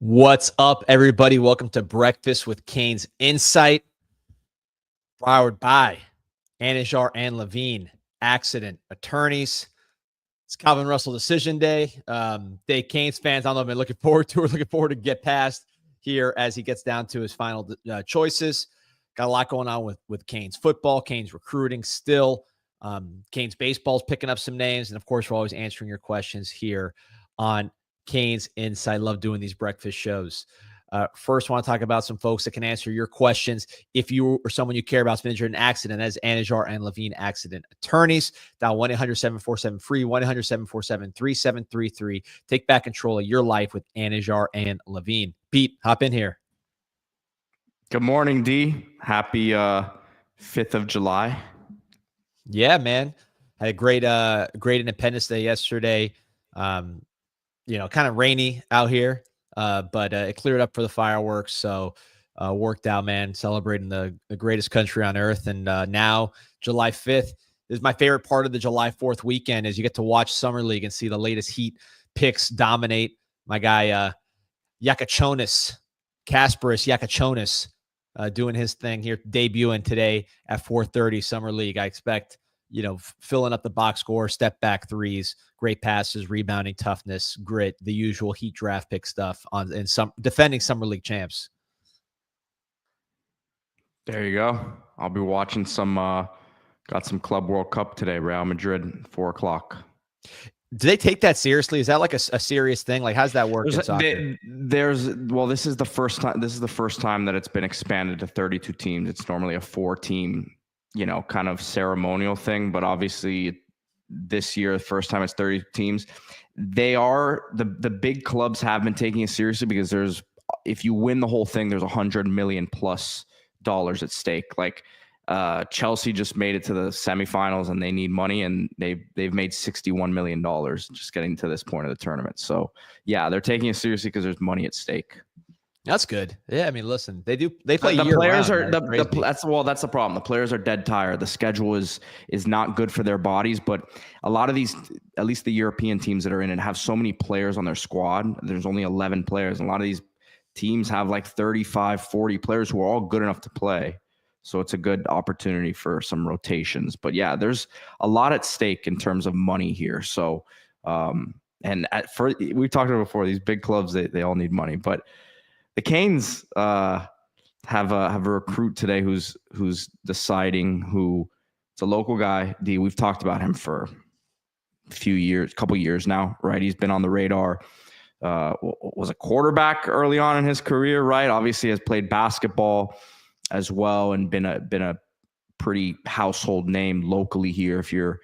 What's up, everybody? Welcome to Breakfast with Canes Insight, powered by Anajar and Levine Accident Attorneys. It's Calvin Russell Decision Day. Canes fans, I don't know if I'm looking forward to or looking forward to get past here as he gets down to his final choices. Got a lot going on with Canes football, Canes recruiting still. Canes baseball's picking up some names. And, of course, we're always answering your questions here on Canes Insight. Love doing these breakfast shows. First, want to talk about some folks that can answer your questions. If you or someone you care about has been injured in an accident, that is Anajar and Levine Accident Attorneys. Dial 1-800-747-FREE, 1-800-747-3733. Take back control of your life with Anajar and Levine. Pete, hop in here. Good morning, D. Happy 5th of July. Yeah, man. Had a great Independence Day yesterday. Kind of rainy out here, but it cleared up for the fireworks. So worked out, man, celebrating the greatest country on earth. And now July 5th is my favorite part of the July 4th weekend is you get to watch Summer League and see the latest Heat picks dominate. My guy, Kasparis Yakachonis, doing his thing here, debuting today at 4:30 Summer League. I expect, filling up the box score, step back threes, great passes, rebounding, toughness, grit, the usual Heat draft pick stuff in some defending Summer League champs. There you go. I'll be watching got some Club World Cup today, Real Madrid, 4:00. Do they take that seriously? Is that like a serious thing? Like, how's that work in soccer? This is the first time. This is the first time that it's been expanded to 32 teams. It's normally a 4-team, kind of ceremonial thing. But obviously, this year, the first time it's 30 teams. They are the big clubs have been taking it seriously because if you win the whole thing, there's $100 million plus at stake. Like, Chelsea just made it to the semifinals and they need money, and they've made $61 million just getting to this point of the tournament. So yeah, they're taking it seriously because there's money at stake. That's good. Yeah, I mean, listen, they play the year players round. That's the problem. The players are dead tired. The schedule is not good for their bodies, but a lot of these, at least the European teams that are in it, have so many players on their squad. There's only 11 players. And a lot of these teams have like 35, 40 players who are all good enough to play. So it's a good opportunity for some rotations. But yeah, there's a lot at stake in terms of money here. So, we've talked about it before, these big clubs, they all need money. But the Canes have a recruit today who's deciding who. It's a local guy. D, we've talked about him for a couple years now, right? He's been on the radar. Was a quarterback early on in his career, right? Obviously has played basketball as well and been a pretty household name locally here if you're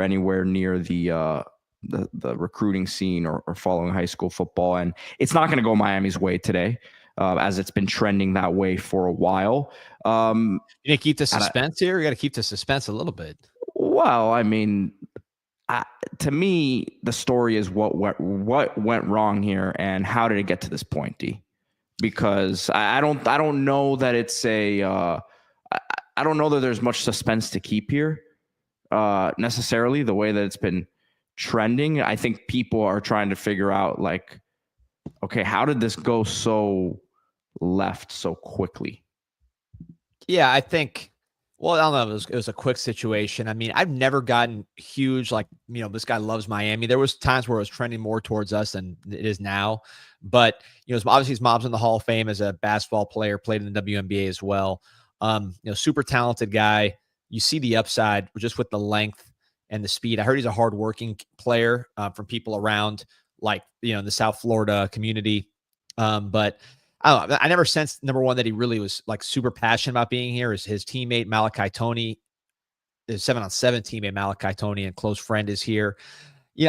anywhere near the recruiting scene or following high school football. And it's not going to go Miami's way today, as it's been trending that way for a while. You need to keep the suspense here? You got to keep the suspense a little bit. Well, I mean, to me, the story is what went wrong here and how did it get to this point, D? Because I don't know that it's I don't know that there's much suspense to keep here necessarily, the way that it's been trending. I think people are trying to figure out, like, okay, how did this go so left so quickly? Yeah, I think, well, I don't know. It was a quick situation. I mean, I've never gotten huge, like, this guy loves Miami. There was times where it was trending more towards us than it is now. But, obviously his mom's in the Hall of Fame as a basketball player, played in the WNBA as well. Super talented guy. You see the upside just with the length and the speed. I heard he's a hardworking player from people around, like, in the South Florida community. But I don't know. I never sensed, number one, that he really was like super passionate about being here. His teammate Malachi Tony, his 7-on-7 teammate Malachi Tony, and close friend is here.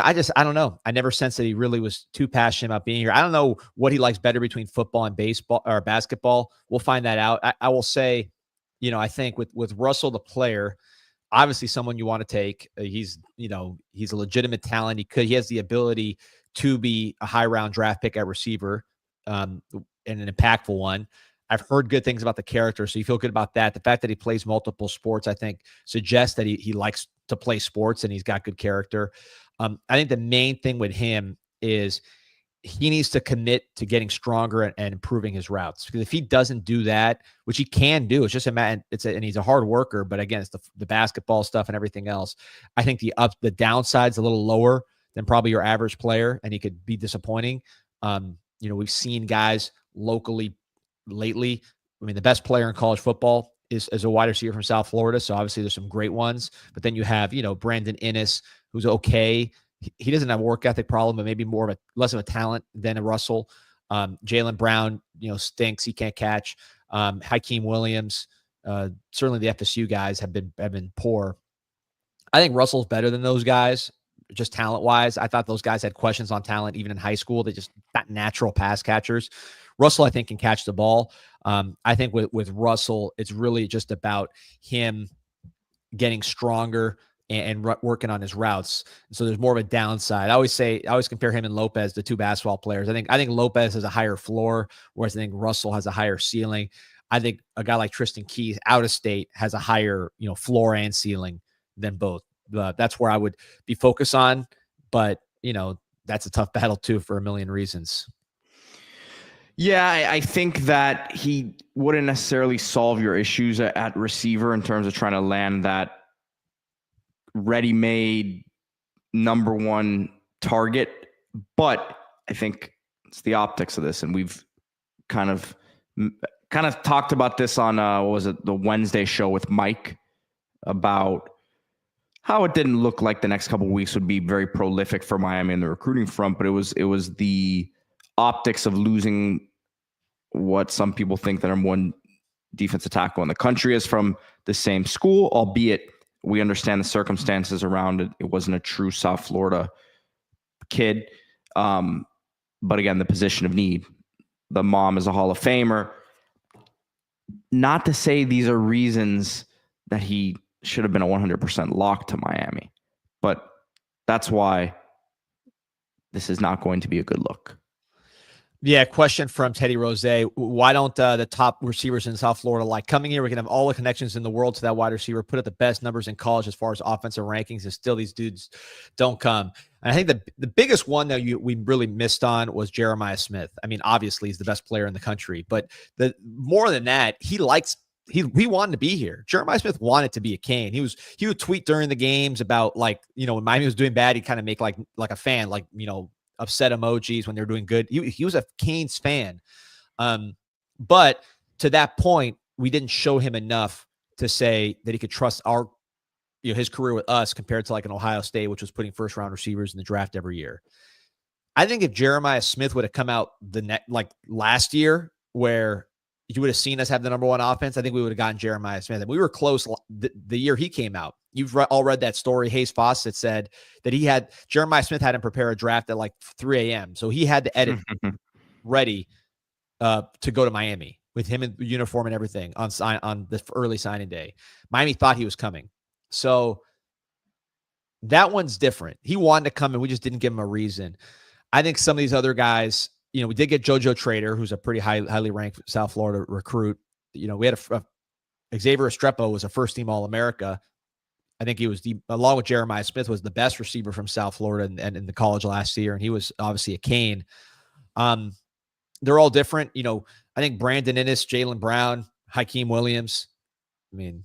I don't know. I never sensed that he really was too passionate about being here. I don't know what he likes better between football and baseball or basketball. We'll find that out. I will say, I think with Russell, the player, obviously someone you want to take. He's a legitimate talent. He has the ability to be a high round draft pick at receiver, and an impactful one. I've heard good things about the character, so you feel good about that. The fact that he plays multiple sports, I think, suggests that he likes to play sports and he's got good character. I think the main thing with him is he needs to commit to getting stronger and improving his routes. Because if he doesn't do that, which he can do, it's just and he's a hard worker. But again, it's the basketball stuff and everything else. I think the downside's a little lower than probably your average player, and he could be disappointing. We've seen guys locally lately. I mean, the best player in college football is a wide receiver from South Florida. So obviously there's some great ones. But then you have, Brandon Inniss, who's okay. He doesn't have a work ethic problem, but maybe less of a talent than a Russell. Jaylen Brown, stinks. He can't catch. Hakeem Williams, certainly the FSU guys have been poor. I think Russell's better than those guys, just talent-wise. I thought those guys had questions on talent even in high school. They just not natural pass catchers. Russell, I think, can catch the ball. I think with Russell, it's really just about him getting stronger and working on his routes. So there's more of a downside. I always compare him and Lopez, the two basketball players. I think Lopez has a higher floor, whereas I think Russell has a higher ceiling. I think a guy like Tristan Keys out of state has a higher, floor and ceiling than both. That's where I would be focused on. But, that's a tough battle too for a million reasons. Yeah, I think that he wouldn't necessarily solve your issues at receiver in terms of trying to land that ready-made number one target. But I think it's the optics of this. And we've kind of talked about this on, the Wednesday show with Mike about how it didn't look like the next couple of weeks would be very prolific for Miami in the recruiting front, but it was the optics of losing what some people think the number one defensive tackle in the country is from the same school, albeit we understand the circumstances around it. It wasn't a true South Florida kid. But again, the position of need. The mom is a Hall of Famer. Not to say these are reasons that he should have been a 100% lock to Miami, but that's why this is not going to be a good look. Yeah, question from Teddy Rose. Why don't the top receivers in South Florida coming here? We can have all the connections in the world to that wide receiver, put up the best numbers in college as far as offensive rankings, and still these dudes don't come. And I think the biggest one that we really missed on was Jeremiah Smith. I mean, obviously he's the best player in the country, but more than that, he wanted to be here. Jeremiah Smith wanted to be a Cane. He would tweet during the games about when Miami was doing bad, he'd kind of make like a fan, upset emojis when they're doing good. He was a Canes fan. But to that point, we didn't show him enough to say that he could trust his career with us compared to an Ohio State, which was putting first round receivers in the draft every year. I think if Jeremiah Smith would have come out last year where you would have seen us have the number one offense, I think we would have gotten Jeremiah Smith. And we were close the year he came out. You've all read that story. Hayes Fawcett said that Jeremiah Smith had him prepare a draft at 3 a.m. So he had the edit ready to go to Miami with him in uniform and everything on the early signing day. Miami thought he was coming. So that one's different. He wanted to come and we just didn't give him a reason. I think some of these other guys, we did get JoJo Trader, who's a pretty highly ranked South Florida recruit. We had Xavier Estrepo was a first team All-America. I think he was along with Jeremiah Smith, was the best receiver from South Florida and in the college last year. And he was obviously a Cane. They're all different. I think Brandon Inniss, Jaylen Brown, Hakeem Williams. I mean,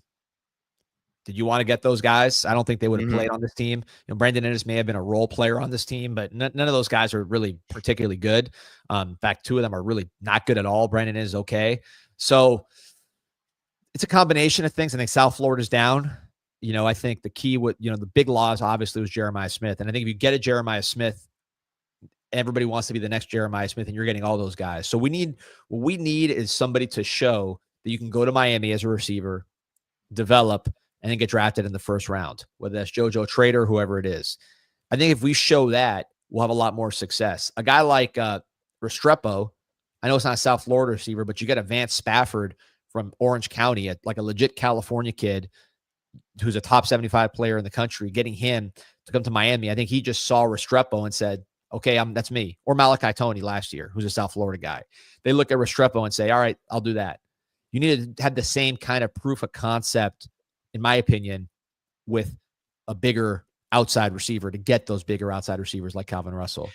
did you want to get those guys? I don't think they would have played on this team. Brandon Inniss may have been a role player on this team, but none of those guys are really particularly good. In fact, two of them are really not good at all. Brandon Inniss is okay. So it's a combination of things. I think South Florida's down. I think the key with, the big loss obviously was Jeremiah Smith. And I think if you get a Jeremiah Smith, everybody wants to be the next Jeremiah Smith and you're getting all those guys. So what we need is somebody to show that you can go to Miami as a receiver, develop, and then get drafted in the first round, whether that's JoJo Trader, whoever it is. I think if we show that, we'll have a lot more success. A guy like Restrepo, I know it's not a South Florida receiver, but you get a Vance Spafford from Orange County, a legit California kid who's a top 75 player in the country, getting him to come to Miami. I think he just saw Restrepo and said, okay, that's me. Or Malachi Tony last year, who's a South Florida guy. They look at Restrepo and say, all right, I'll do that. You need to have the same kind of proof of concept, in my opinion, with a bigger outside receiver to get those bigger outside receivers like Calvin Russell.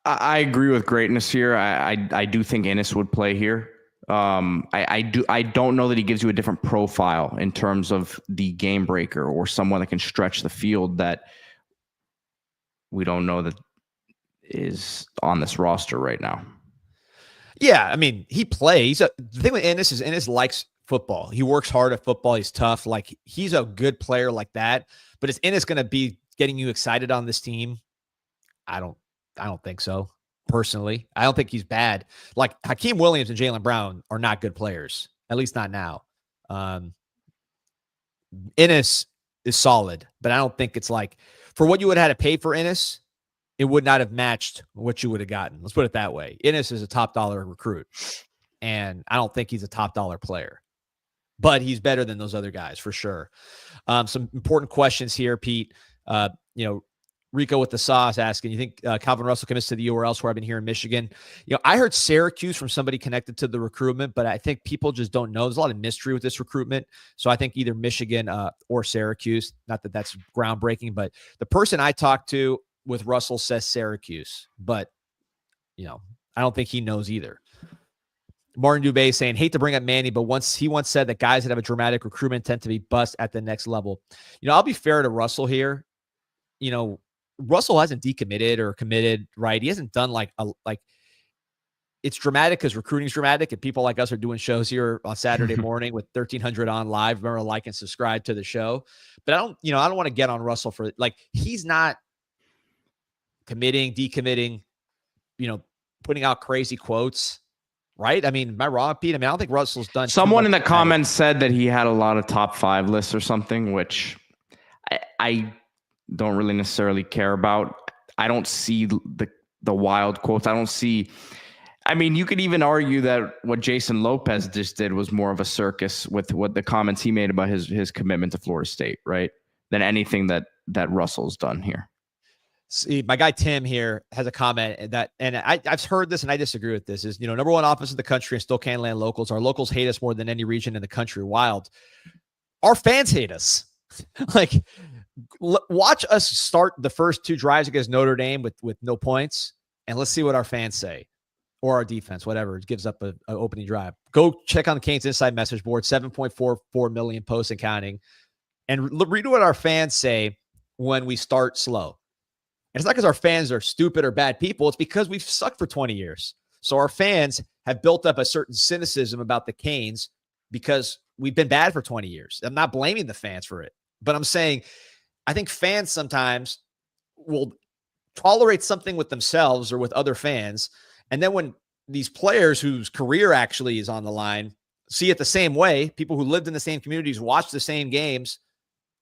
I agree with greatness here. I do think Ennis would play here. I don't know that he gives you a different profile in terms of the game breaker or someone that can stretch the field that we don't know that is on this roster right now. Yeah, I mean, he plays. The thing with Ennis is Ennis likes football. He works hard at football. He's tough. Like, he's a good player like that. But is Ennis going to be getting you excited on this team? I don't think so. Personally, I don't think he's bad. Like, Hakeem Williams and Jaylen Brown are not good players, at least not now. Ennis is solid, but I don't think it's like, for what you would have had to pay for Ennis, it would not have matched what you would have gotten. Let's put it that way. Ennis is a top dollar recruit, and I don't think he's a top dollar player, but he's better than those other guys for sure. Some important questions here, Pete. Rico with the sauce asking, you think Calvin Russell commits to the U or elsewhere? I've been here in Michigan. I heard Syracuse from somebody connected to the recruitment, but I think people just don't know. There's a lot of mystery with this recruitment. So I think either Michigan or Syracuse. Not that that's groundbreaking, but the person I talked to with Russell says Syracuse, but I don't think he knows either. Martin Dubé saying, hate to bring up Manny, but once said that guys that have a dramatic recruitment tend to be bust at the next level. I'll be fair to Russell here. Russell hasn't decommitted or committed, right? He hasn't done like it's dramatic because recruiting's dramatic, and people like us are doing shows here on Saturday morning with 1,300 on live. Remember, like and subscribe to the show. But I don't want to get on Russell for, like, he's not committing, decommitting, putting out crazy quotes, right? I mean, am I wrong, Pete? I mean, I don't think Russell's done. Someone in the comments said that he had a lot of top 5 lists or something, which I don't really necessarily care about. I don't see the wild quotes. I don't see. I mean, you could even argue that what Jason Lopez just did was more of a circus with what the comments he made about his commitment to Florida State, right? Than anything that Russell's done here. See, my guy Tim here has a comment that, and I've heard this and I disagree with this, is, number one offense in the country and still can't land locals. Our locals hate us more than any region in the country. Wild. Our fans hate us. Like, watch us start the first 2 drives against Notre Dame with no points, and let's see what our fans say, or our defense, whatever. It gives up an opening drive. Go check on the Canes Inside message board, 7.44 million posts and counting, and read what our fans say when we start slow. And it's not because our fans are stupid or bad people. It's because we've sucked for 20 years. So our fans have built up a certain cynicism about the Canes because we've been bad for 20 years. I'm not blaming the fans for it, but I'm saying I think fans sometimes will tolerate something with themselves or with other fans. And then when these players whose career actually is on the line see it the same way, people who lived in the same communities, watch the same games,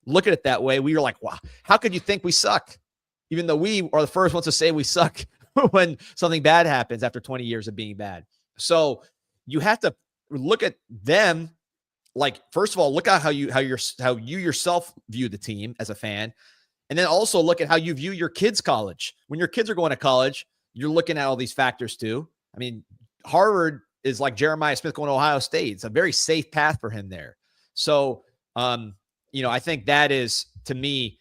look at it that way, we are like, wow, how could you think we suck? Even though we are the first ones to say we suck when something bad happens after 20 years of being bad. So you have to look at them. Like, first of all, look at how you yourself view the team as a fan. And then also look at how you view your kids' college. When your kids are going to college, you're looking at all these factors too. I mean, Harvard is like Jeremiah Smith going to Ohio State. It's a very safe path for him there. So, I think that is, to me,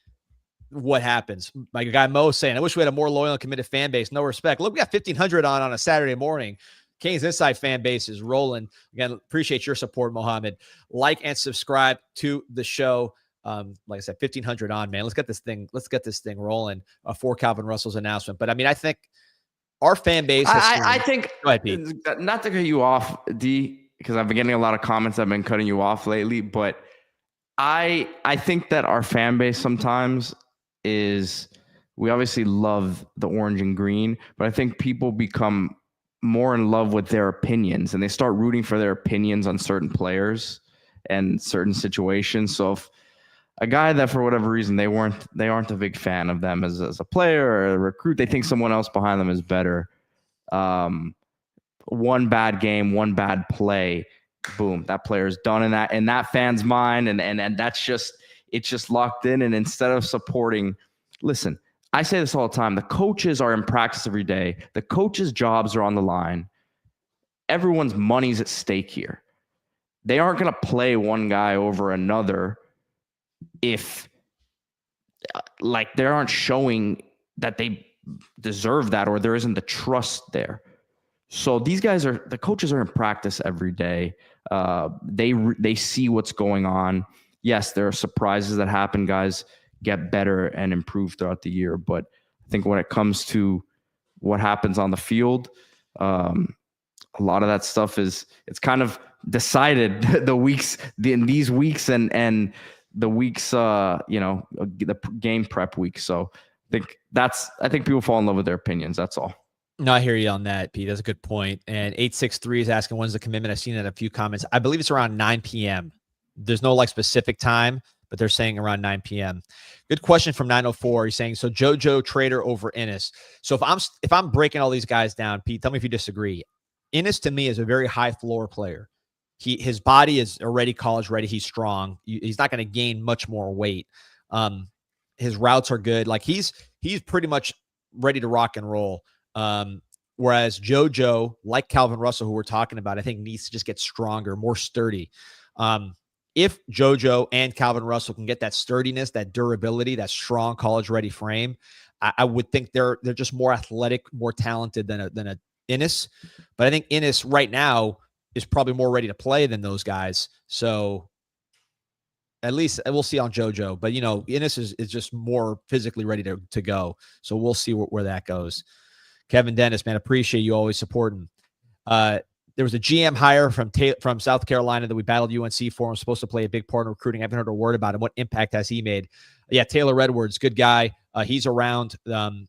what happens. My guy Mo saying, I wish we had a more loyal and committed fan base. No respect. Look, we got 1,500 on a Saturday morning. Canes Inside fan base is rolling. Again, appreciate your support, Mohammed. Like and subscribe to the show. Like I said, 1,500 on, man. Let's get this thing rolling for Calvin Russell's announcement. But I mean, I think our fan base has I think, go ahead, Pete. Not to cut you off, D, because I've been getting a lot of comments. I've been cutting you off lately, but I think that our fan base sometimes is, we obviously love the orange and green, but I think people become more in love with their opinions and they start rooting for their opinions on certain players and certain situations. So if a guy that for whatever reason they aren't a big fan of them as a player or a recruit, they think someone else behind them is better. One bad game, one bad play, boom, that player's done in that fan's mind, and that's just, it's just locked in. And instead of supporting, listen, I say this all the time, the coaches are in practice every day. The coaches' jobs are on the line. Everyone's money's at stake here. They aren't going to play one guy over another if, like, they aren't showing that they deserve that, or there isn't the trust there. So these guys the coaches are in practice every day. They see what's going on. Yes, there are surprises that happen. Guys get better and improve throughout the year. But I think when it comes to what happens on the field, a lot of that stuff it's kind of decided in these weeks and the weeks, the game prep week. So I think people fall in love with their opinions. That's all. No, I hear you on that, Pete. That's a good point. And 863 is asking, when's the commitment? I've seen that in a few comments. I believe it's around 9 p.m. There's no like specific time, but they're saying around 9 p.m. Good question from 904. He's saying, so JoJo Trader over Innis. So if I'm breaking all these guys down, Pete, tell me if you disagree. Innis to me is a very high floor player. His body is already college ready. He's strong. He's not going to gain much more weight. His routes are good. Like he's pretty much ready to rock and roll. Whereas JoJo, like Calvin Russell, who we're talking about, I think needs to just get stronger, more sturdy. If JoJo and Calvin Russell can get that sturdiness, that durability, that strong college-ready frame, I would think they're just more athletic, more talented than a Innis. But I think Innis right now is probably more ready to play than those guys. So at least we'll see on JoJo. But, Innis is just more physically ready to go. So we'll see where that goes. Kevin Dennis, man, appreciate you always supporting. There was a GM hire from South Carolina that we battled UNC for. I'm supposed to play a big part in recruiting. I haven't heard a word about him. What impact has he made? Yeah, Taylor Edwards, good guy. He's around the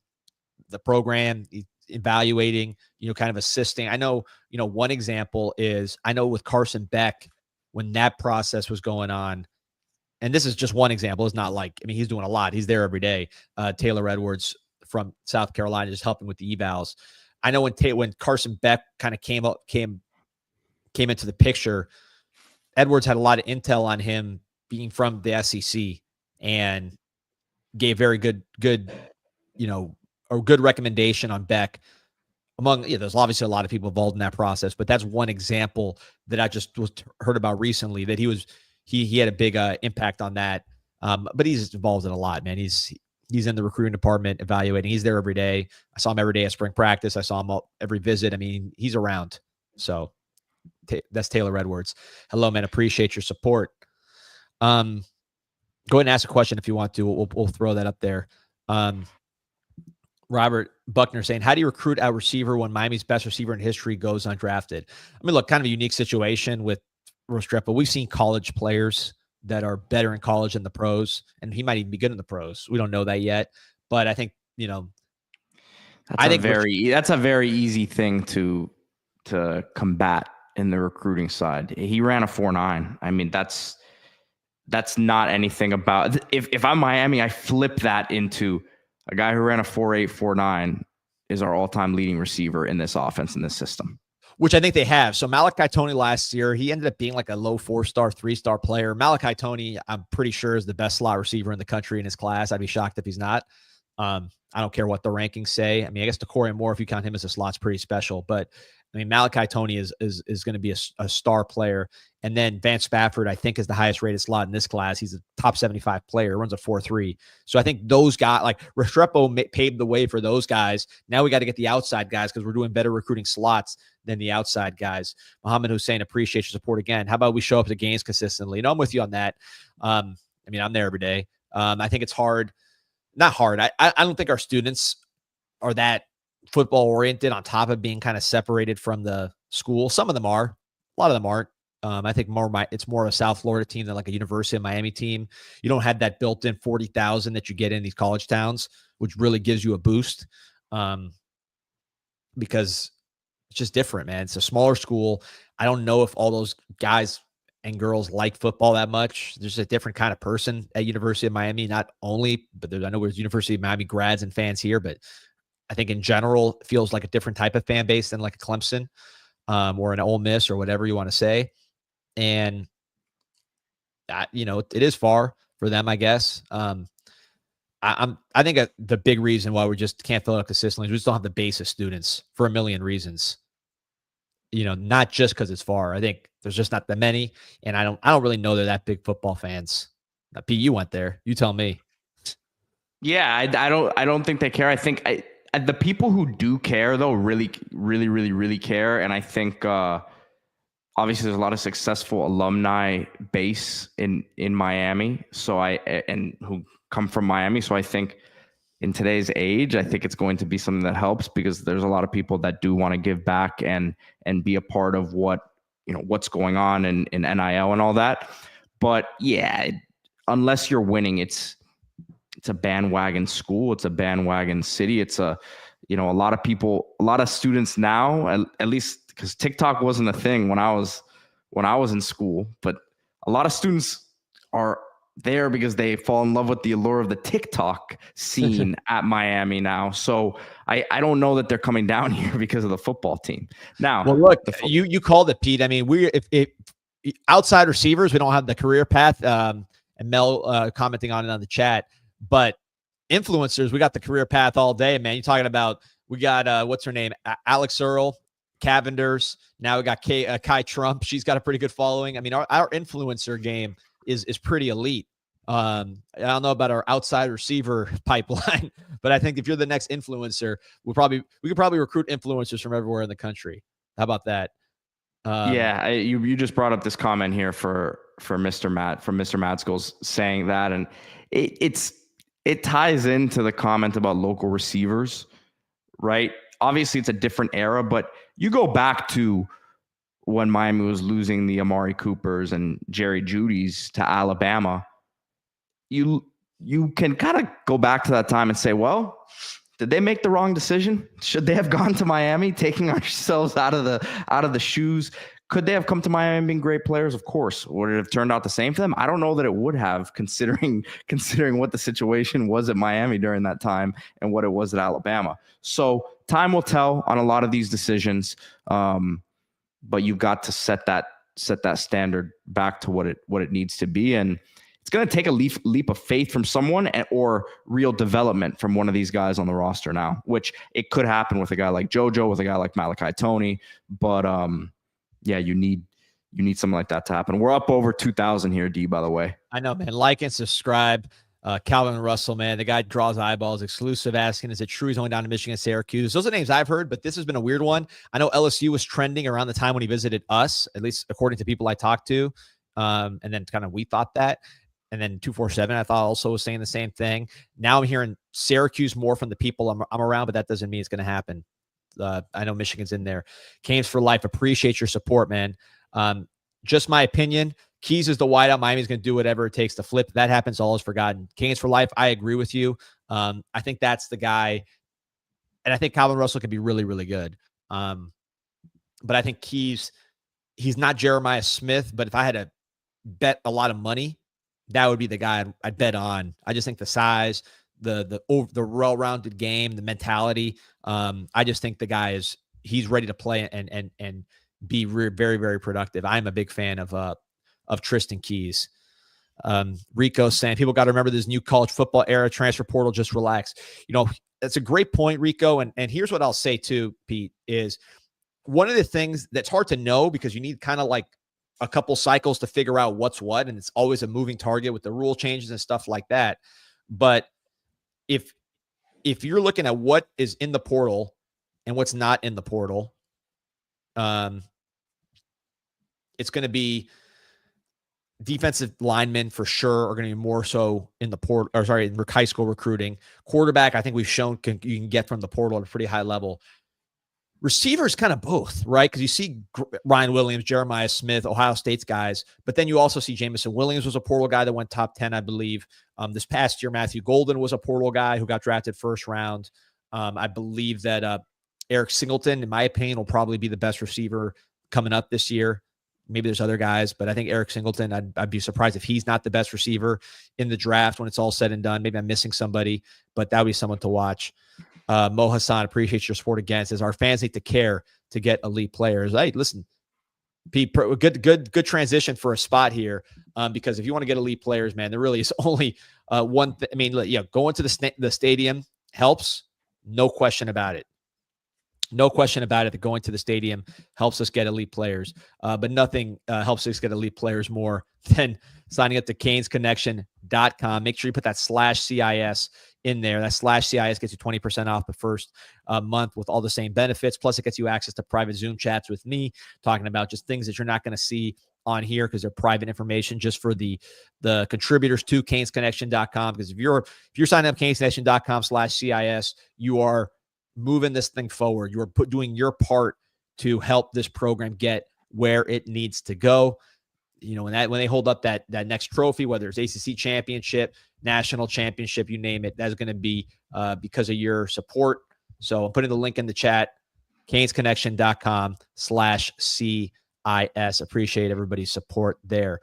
program, evaluating, kind of assisting. I know, one example is I know with Carson Beck, when that process was going on, and this is just one example. It's not like, he's doing a lot. He's there every day. Taylor Edwards from South Carolina just helping with the evals. I know when Carson Beck kind of came into the picture, Edwards had a lot of intel on him being from the SEC and gave very good, or good recommendation on Beck. There's obviously a lot of people involved in that process, but that's one example that I just heard about recently that he had a big impact on that. But he's involved in a lot, man. He's in the recruiting department evaluating. He's there every day. I saw him every day at spring practice. I saw him every visit. He's around. So that's Taylor Edwards. Hello, man. Appreciate your support. Go ahead and ask a question if you want to. We'll throw that up there. Robert Buckner saying, how do you recruit a receiver when Miami's best receiver in history goes undrafted? Look, kind of a unique situation with Restrepo. We've seen college players that are better in college than the pros, and he might even be good in the pros. We don't know that yet, but I think, that's a very easy thing to combat in the recruiting side. He ran a 4.9. That's not anything about, if I'm Miami, I flip that into a guy who ran a 4.8, 4.9 is our all-time leading receiver in this offense, in this system. Which I think they have. So Malachi Toney last year, he ended up being like a low 4-star, 3-star player. Malachi Toney, I'm pretty sure, is the best slot receiver in the country in his class. I'd be shocked if he's not. I don't care what the rankings say. I guess Decoria Moore, if you count him as a slot's pretty special. But Malachi Toney is going to be a star player. And then Vance Spafford, I think, is the highest rated slot in this class. He's a top 75 player, runs a 4.3. So I think those guys, like Restrepo, paved the way for those guys. Now we got to get the outside guys because we're doing better recruiting slots than the outside guys. Muhammad Hussein, appreciate your support again. How about we show up to games consistently? I'm with you on that. I'm there every day. I think it's hard. Not hard. I don't think our students are that football oriented on top of being kind of separated from the school. Some of them are. A lot of them aren't. I think it's more of a South Florida team than like a University of Miami team. You don't have that built-in 40,000 that you get in these college towns, which really gives you a boost because it's just different, man. It's a smaller school. I don't know if all those guys and girls like football that much. There's a different kind of person at University of Miami, not only, but I know there's University of Miami grads and fans here, but I think in general, it feels like a different type of fan base than like a Clemson or an Ole Miss or whatever you want to say. And, it is far for them, I guess. I think the big reason why we just can't fill it up consistently is we just don't have the base of students for a million reasons. Not just because it's far. I think there's just not that many, and I don't really know they're that big football fans. Pete, you went there. You tell me. Yeah, I don't think they care. I think the people who do care though really, really, really, really care, and I think obviously there's a lot of successful alumni base in Miami, and who come from Miami. So I think in today's age, I think it's going to be something that helps, because there's a lot of people that do want to give back and be a part of what's going on in NIL and all that. But yeah, unless you're winning, it's a bandwagon school. It's a bandwagon city. It's a lot of students now, at least because TikTok wasn't a thing when I was in school, but a lot of students are there because they fall in love with the allure of the TikTok scene at Miami now. So I don't know that they're coming down here because of the football team. Now, well, look, you called it, Pete. I mean, if outside receivers, we don't have the career path. And Mel commenting on it on the chat, but influencers, we got the career path all day, man. You're talking about, we got what's her name, Alex Earl, Cavenders. Now we got Kai Trump. She's got a pretty good following. I mean, our influencer game is pretty elite. I don't know about our outside receiver pipeline, but I think if you're the next influencer, we could probably recruit influencers from everywhere in the country. How about that? You just brought up this comment here for Mr. Matt, from Mr. Matskell's, saying that, and it ties into the comment about local receivers, right? Obviously, it's a different era, but you go back to when Miami was losing the Amari Coopers and Jerry Judys to Alabama. You can kind of go back to that time and say, well, did they make the wrong decision? Should they have gone to Miami, taking ourselves out of the shoes? Could they have come to Miami being great players? Of course. Would it have turned out the same for them? I don't know that it would have, considering what the situation was at Miami during that time and what it was at Alabama. So time will tell on a lot of these decisions, but you've got to set that standard back to what it needs to be, and it's going to take a leap of faith from someone, or real development from one of these guys on the roster now, which it could happen with a guy like JoJo, with a guy like Malachi Toney, but yeah, you need something like that to happen. We're up over 2,000 here, D, by the way. I know, man. Like and subscribe. Calvin Russell, man, the guy draws eyeballs. Exclusive, asking, is it true he's only down to Michigan, Syracuse? Those are names I've heard, but this has been a weird one. I know LSU was trending around the time when he visited us, at least according to people I talked to. And then kind of we thought that. And then 247, I thought, also was saying the same thing. Now I'm hearing Syracuse more from the people I'm around, but that doesn't mean it's going to happen. I know Michigan's in there. Canes for life. Appreciate your support, man. Just my opinion. Keys is the wideout. Miami's going to do whatever it takes to flip. That happens, all is forgotten. Canes for life. I agree with you. I think that's the guy. And I think Calvin Russell could be really, really good. But I think he's not Jeremiah Smith. But if I had to bet a lot of money, that would be the guy I'd bet on. I just think the size, the well-rounded game, the mentality. I just think the guy he's ready to play and be very, very productive. I'm a big fan of Tristan Keys. Rico saying, people got to remember this new college football era, transfer portal, just relax. That's a great point, Rico. And here's what I'll say too, Pete, is one of the things that's hard to know, because you need kind of like a couple cycles to figure out what's what. And it's always a moving target with the rule changes and stuff like that. But if you're looking at what is in the portal and what's not in the portal, it's going to be defensive linemen for sure are going to be more so in the portal, or sorry, in high school recruiting. Quarterback, I think we've shown you can get from the portal at a pretty high level. Receivers, kind of both, right? Because you see Ryan Williams, Jeremiah Smith, Ohio State's guys, but then you also see Jamison Williams was a portal guy that went top 10, I believe. This past year, Matthew Golden was a portal guy who got drafted first round. I believe that Eric Singleton, in my opinion, will probably be the best receiver coming up this year. Maybe there's other guys, but I think Eric Singleton, I'd be surprised if he's not the best receiver in the draft when it's all said and done. Maybe I'm missing somebody, but that would be someone to watch. Mo Hassan, appreciate your support again. Says our fans need to care to get elite players. Hey, listen, Pete, good transition for a spot here, because if you want to get elite players, man, there really is only one thing. I mean, going to the stadium helps, no question about it. No question about it that going to the stadium helps us get elite players. But nothing helps us get elite players more than signing up to CanesConnection.com. Make sure you put that /CIS in there. That /CIS gets you 20% off the first month with all the same benefits. Plus, it gets you access to private Zoom chats with me, talking about just things that you're not going to see on here because they're private information just for the contributors to canesconnection.com. Because if you're signing up canesconnection.com/CIS, you are moving this thing forward. You are doing your part to help this program get where it needs to go. You know, when they hold up that next trophy, whether it's ACC championship, national championship, you name it, that's going to be because of your support. So I'm putting the link in the chat, canesconnection.com/CIS. Appreciate everybody's support there.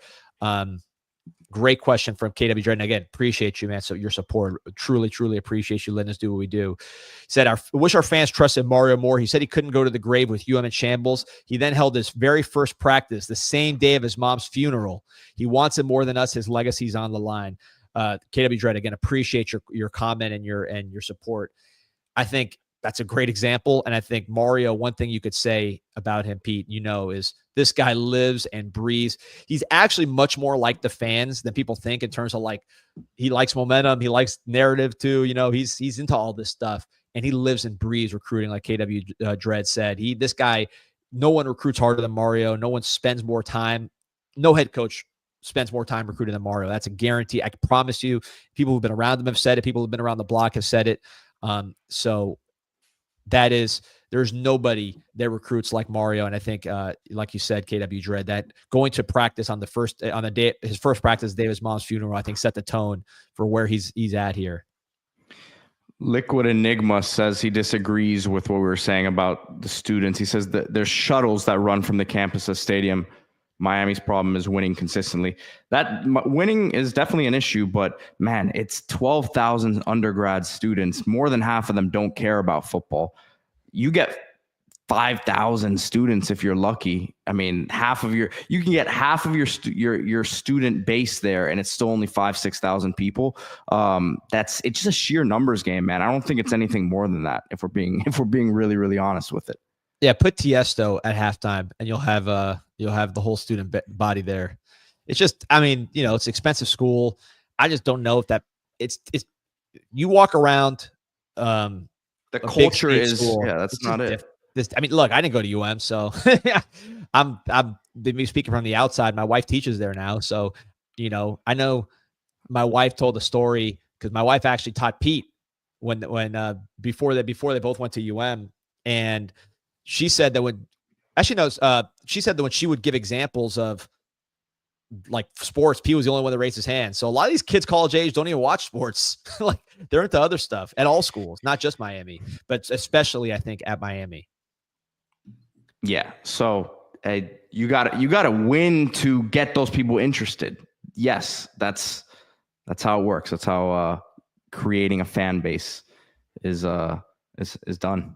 Great question from KW Dredd. And again, appreciate you, man. So your support, truly, truly appreciate you letting us do what we do. He said, wish our fans trusted Mario more. He said he couldn't go to the grave with UM in shambles. He then held his very first practice the same day of his mom's funeral. He wants it more than us. His legacy's on the line. KW Dredd, again, appreciate your comment and your support. I think that's a great example. And I think Mario, one thing you could say about him, Pete, is this guy lives and breathes. He's actually much more like the fans than people think in terms of like, he likes momentum. He likes narrative too. He's into all this stuff and he lives and breathes recruiting. Like KW Dredd said, this guy, no one recruits harder than Mario. No one spends more time. No head coach spends more time recruiting than Mario. That's a guarantee. I can promise you, people who've been around him have said it. People who've been around the block have said it. So there's nobody that recruits like Mario. And I think, like you said, KW Dredd, that going to practice on his first practice, the day of his mom's funeral, I think set the tone for where he's at here. Liquid Enigma says he disagrees with what we were saying about the students. He says that there's shuttles that run from the campus to stadium. Miami's problem is winning consistently. That winning is definitely an issue, but man, it's 12,000 undergrad students. More than half of them don't care about football. You get 5,000 students if you're lucky. I mean, you can get half of your student base there, and it's still only 5,000-6,000 people. It's just a sheer numbers game, man. I don't think it's anything more than that. If we're being really, really honest with it. Yeah, put Tiesto at halftime, and you'll have the whole student body there. It's just, it's expensive school. I just don't know if that it's. You walk around. The culture is school, that's not it. Look, I didn't go to UM, so I'm speaking from the outside. My wife teaches there now, so I know my wife told the story because my wife actually taught Pete when before they both went to UM, and she said that when she would give examples of like sports, Pete was the only one that raised his hand. So a lot of these kids college age don't even watch sports. Like they're into other stuff at all schools, not just Miami, but especially I think at Miami. Yeah. So you got to win to get those people interested. Yes, that's how it works. That's how creating a fan base is done.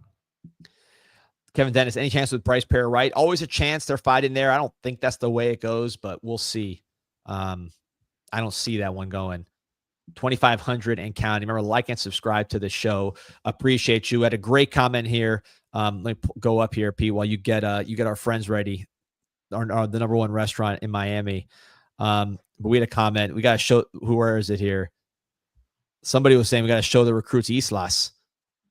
Kevin Dennis, any chance with Bryce Pair right? Always a chance. They're fighting there. I don't think that's the way it goes, but we'll see. I don't see that one going. 2,500 and counting. Remember, like and subscribe to the show. Appreciate you. Had a great comment here. Let me go up here, Pete, while you get our friends ready. The number one restaurant in Miami. But we had a comment. We got to show. Where is it here? Somebody was saying we got to show the recruits Islas.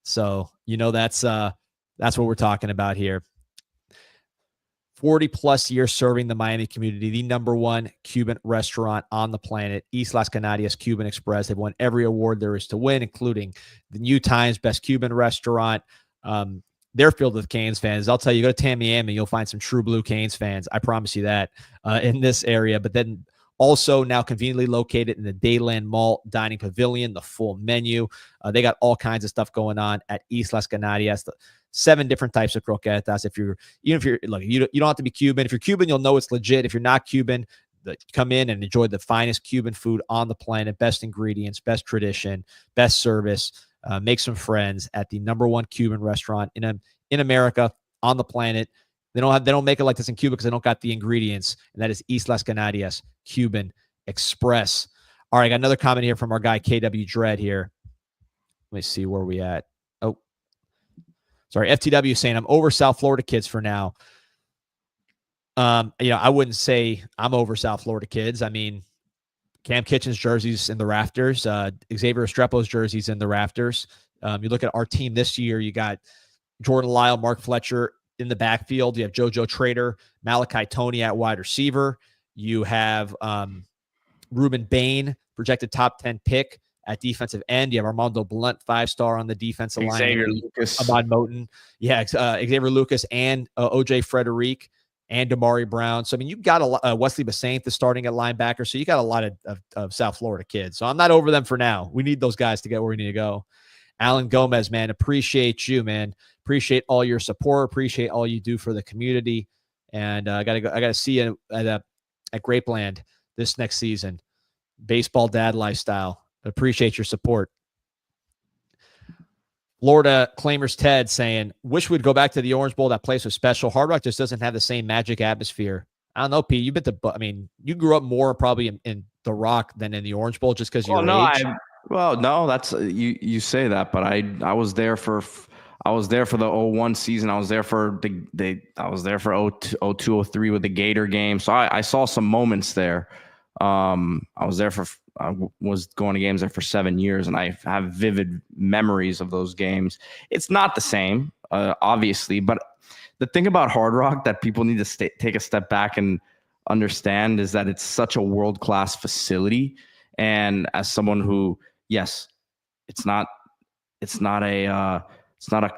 So that's what we're talking about here. 40 plus years serving the Miami community, the number one Cuban restaurant on the planet, Islas Canarias Cuban Express. They've won every award there is to win, including the New Times Best Cuban Restaurant. They're filled with Canes fans. I'll tell you, go to Tamiami, you'll find some true blue Canes fans. I promise you that in this area. But then also now conveniently located in the Dayland Mall Dining Pavilion, the full menu. They got all kinds of stuff going on at Islas Canarias. 7 different types of croquetas. You don't have to be Cuban. If you're Cuban, you'll know it's legit. If you're not Cuban, come in and enjoy the finest Cuban food on the planet. Best ingredients, best tradition, best service. Make some friends at the number one Cuban restaurant in America, on the planet. They don't make it like this in Cuba because they don't got the ingredients, and that is Islas Canarias Cuban Express. All right, I got another comment here from our guy KW Dredd here. Let me see where we at. Oh, sorry, FTW saying I'm over South Florida kids for now. I wouldn't say I'm over South Florida kids. I mean, Cam Kitchen's jerseys in the rafters. Xavier Estrepo's jerseys in the rafters. You look at our team this year, you got Jordan Lyle, Mark Fletcher in the backfield. You have JoJo Trader, Malachi Tony at wide receiver. You have Ruben Bain, projected top 10 pick at defensive end. You have Armando Blunt, 5-star on the defensive line. Xavier Lucas. Ahmad Moten. Yeah, Xavier Lucas and OJ Frederic and Damari Brown. So, I mean, you've got Wesley Basaint that's starting at linebacker. So you got a lot of South Florida kids. So I'm not over them for now. We need those guys to get where we need to go. Alan Gomez, man, appreciate you, man. Appreciate all your support. Appreciate all you do for the community. And I gotta see you at Grapeland this next season. Baseball dad lifestyle. Appreciate your support. Florida Claimers Ted saying, wish we'd go back to the Orange Bowl. That place was special. Hard Rock just doesn't have the same magic atmosphere. I don't know, Pete. You grew up more probably in the Rock than in the Orange Bowl just because you're age. No, that's you say that, but I was there for the 01 season. I was there for I was there for 02, 03 with the Gator game. So I saw some moments there. I was going to games there for 7 years, and I have vivid memories of those games. It's not the same, obviously, but the thing about Hard Rock that people need to take a step back and understand is that it's such a world-class facility. And as someone who, yes, it's not a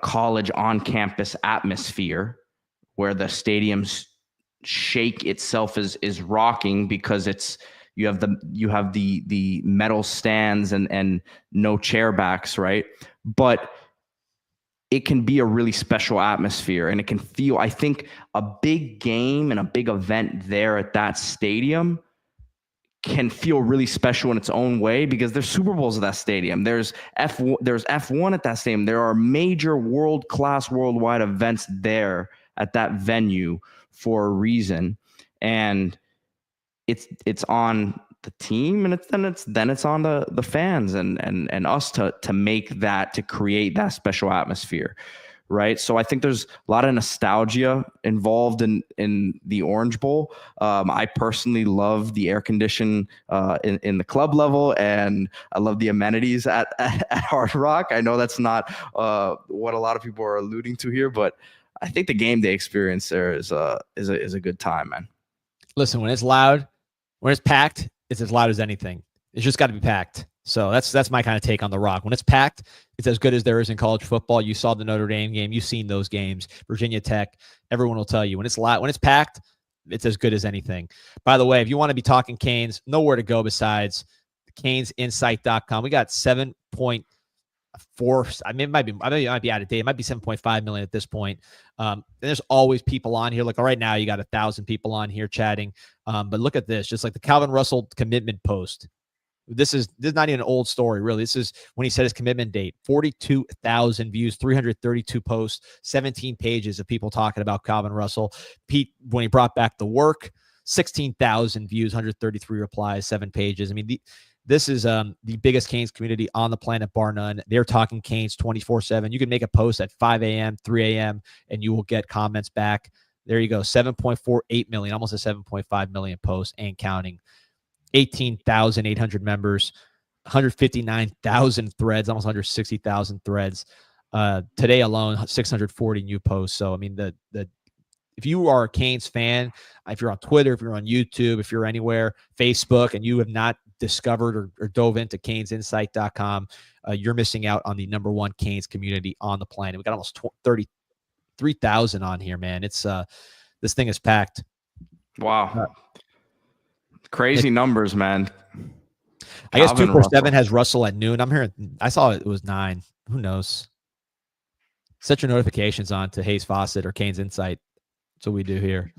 college on-campus atmosphere where the stadium's shake itself is rocking because you have the metal stands and no chair backs, right? But it can be a really special atmosphere, and it can feel, I think, a big game and a big event there at that stadium can feel really special in its own way because there's Super Bowls at that stadium. There's F1 at that stadium. There are major world-class worldwide events there at that venue for a reason. And it's on the team, and it's on the fans and us to make that, to create that special atmosphere, right? So I think there's a lot of nostalgia involved in the Orange Bowl. I personally love the air condition in the club level, and I love the amenities at Hard Rock. I know that's not what a lot of people are alluding to here, but I think the game day experience there is a good time, man. Listen, when it's loud, when it's packed, it's as loud as anything. It's just got to be packed. So that's my kind of take on the Rock. When it's packed, it's as good as there is in college football. You saw the Notre Dame game. You've seen those games. Virginia Tech. Everyone will tell you when it's loud, when it's packed, it's as good as anything. By the way, if you want to be talking Canes, nowhere to go besides CanesInsight.com. We got 7.4. I mean, it might be out of date. It might be 7.5 million at this point. There's always people on here. Like right now, you got 1,000 people on here chatting. But look at this, just like the Calvin Russell commitment post. This is not even an old story, really. This is when he said his commitment date. 42,000 views, 332 posts, 17 pages of people talking about Calvin Russell. Pete, when he brought back the work, 16,000 views, 133 replies, 7 pages. I mean, this is the biggest Canes community on the planet, bar none. They're talking Canes 24/7. You can make a post at 5 a.m., 3 a.m., and you will get comments back. There you go, 7.48 million, almost a 7.5 million posts and counting. 18,800 members, 159,000 threads, almost 160,000 threads. Today alone, 640 new posts. So, I mean, if you are a Canes fan, if you're on Twitter, if you're on YouTube, if you're anywhere, Facebook, and you have not discovered or dove into CanesInsight.com, you're missing out on the #1 Canes community on the planet. We got almost 33,000 on here, man. It's this thing is packed. Wow. Crazy numbers, man. I guess 247 has Russell at noon. I'm hearing, I saw it was 9. Who knows? Set your notifications on to Hayes Fawcett or Canes Insight. That's what we do here.